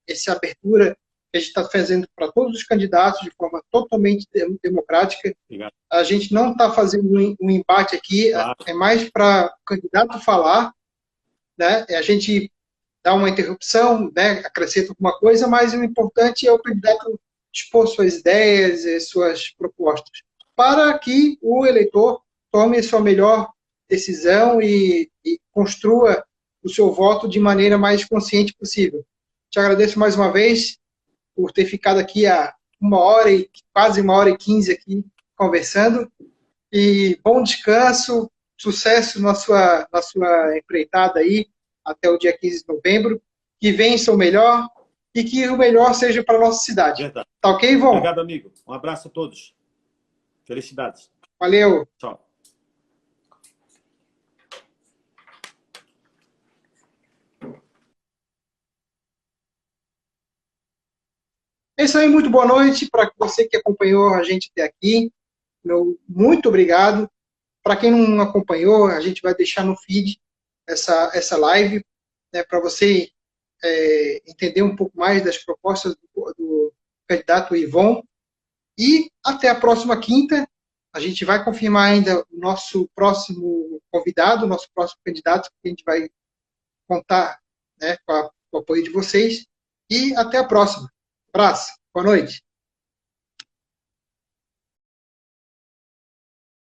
essa abertura que a gente está fazendo para todos os candidatos de forma totalmente democrática. Obrigado. A gente não está fazendo um embate aqui, claro. É mais para o candidato falar, né? A gente dá uma interrupção, né? Acrescenta alguma coisa, mas o importante é o candidato expor suas ideias, suas propostas, para que o eleitor tome a sua melhor decisão e construa o seu voto de maneira mais consciente possível. Te agradeço mais uma vez por ter ficado aqui há quase 1h15 aqui conversando, e bom descanso, sucesso na sua empreitada aí, até o dia 15 de novembro, que vença o melhor e que o melhor seja para a nossa cidade. Verdade. Tá ok, Ivon? Obrigado, amigo. Um abraço a todos. Felicidades. Valeu. Tchau. É isso aí, muito boa noite para você que acompanhou a gente até aqui. Muito obrigado. Para quem não acompanhou, a gente vai deixar no feed essa live, né, para você entender um pouco mais das propostas do candidato Ivon. E até a próxima quinta. A gente vai confirmar ainda o nosso próximo convidado, o nosso próximo candidato, que a gente vai contar, né, com o apoio de vocês. E até a próxima. Abraço. Boa noite.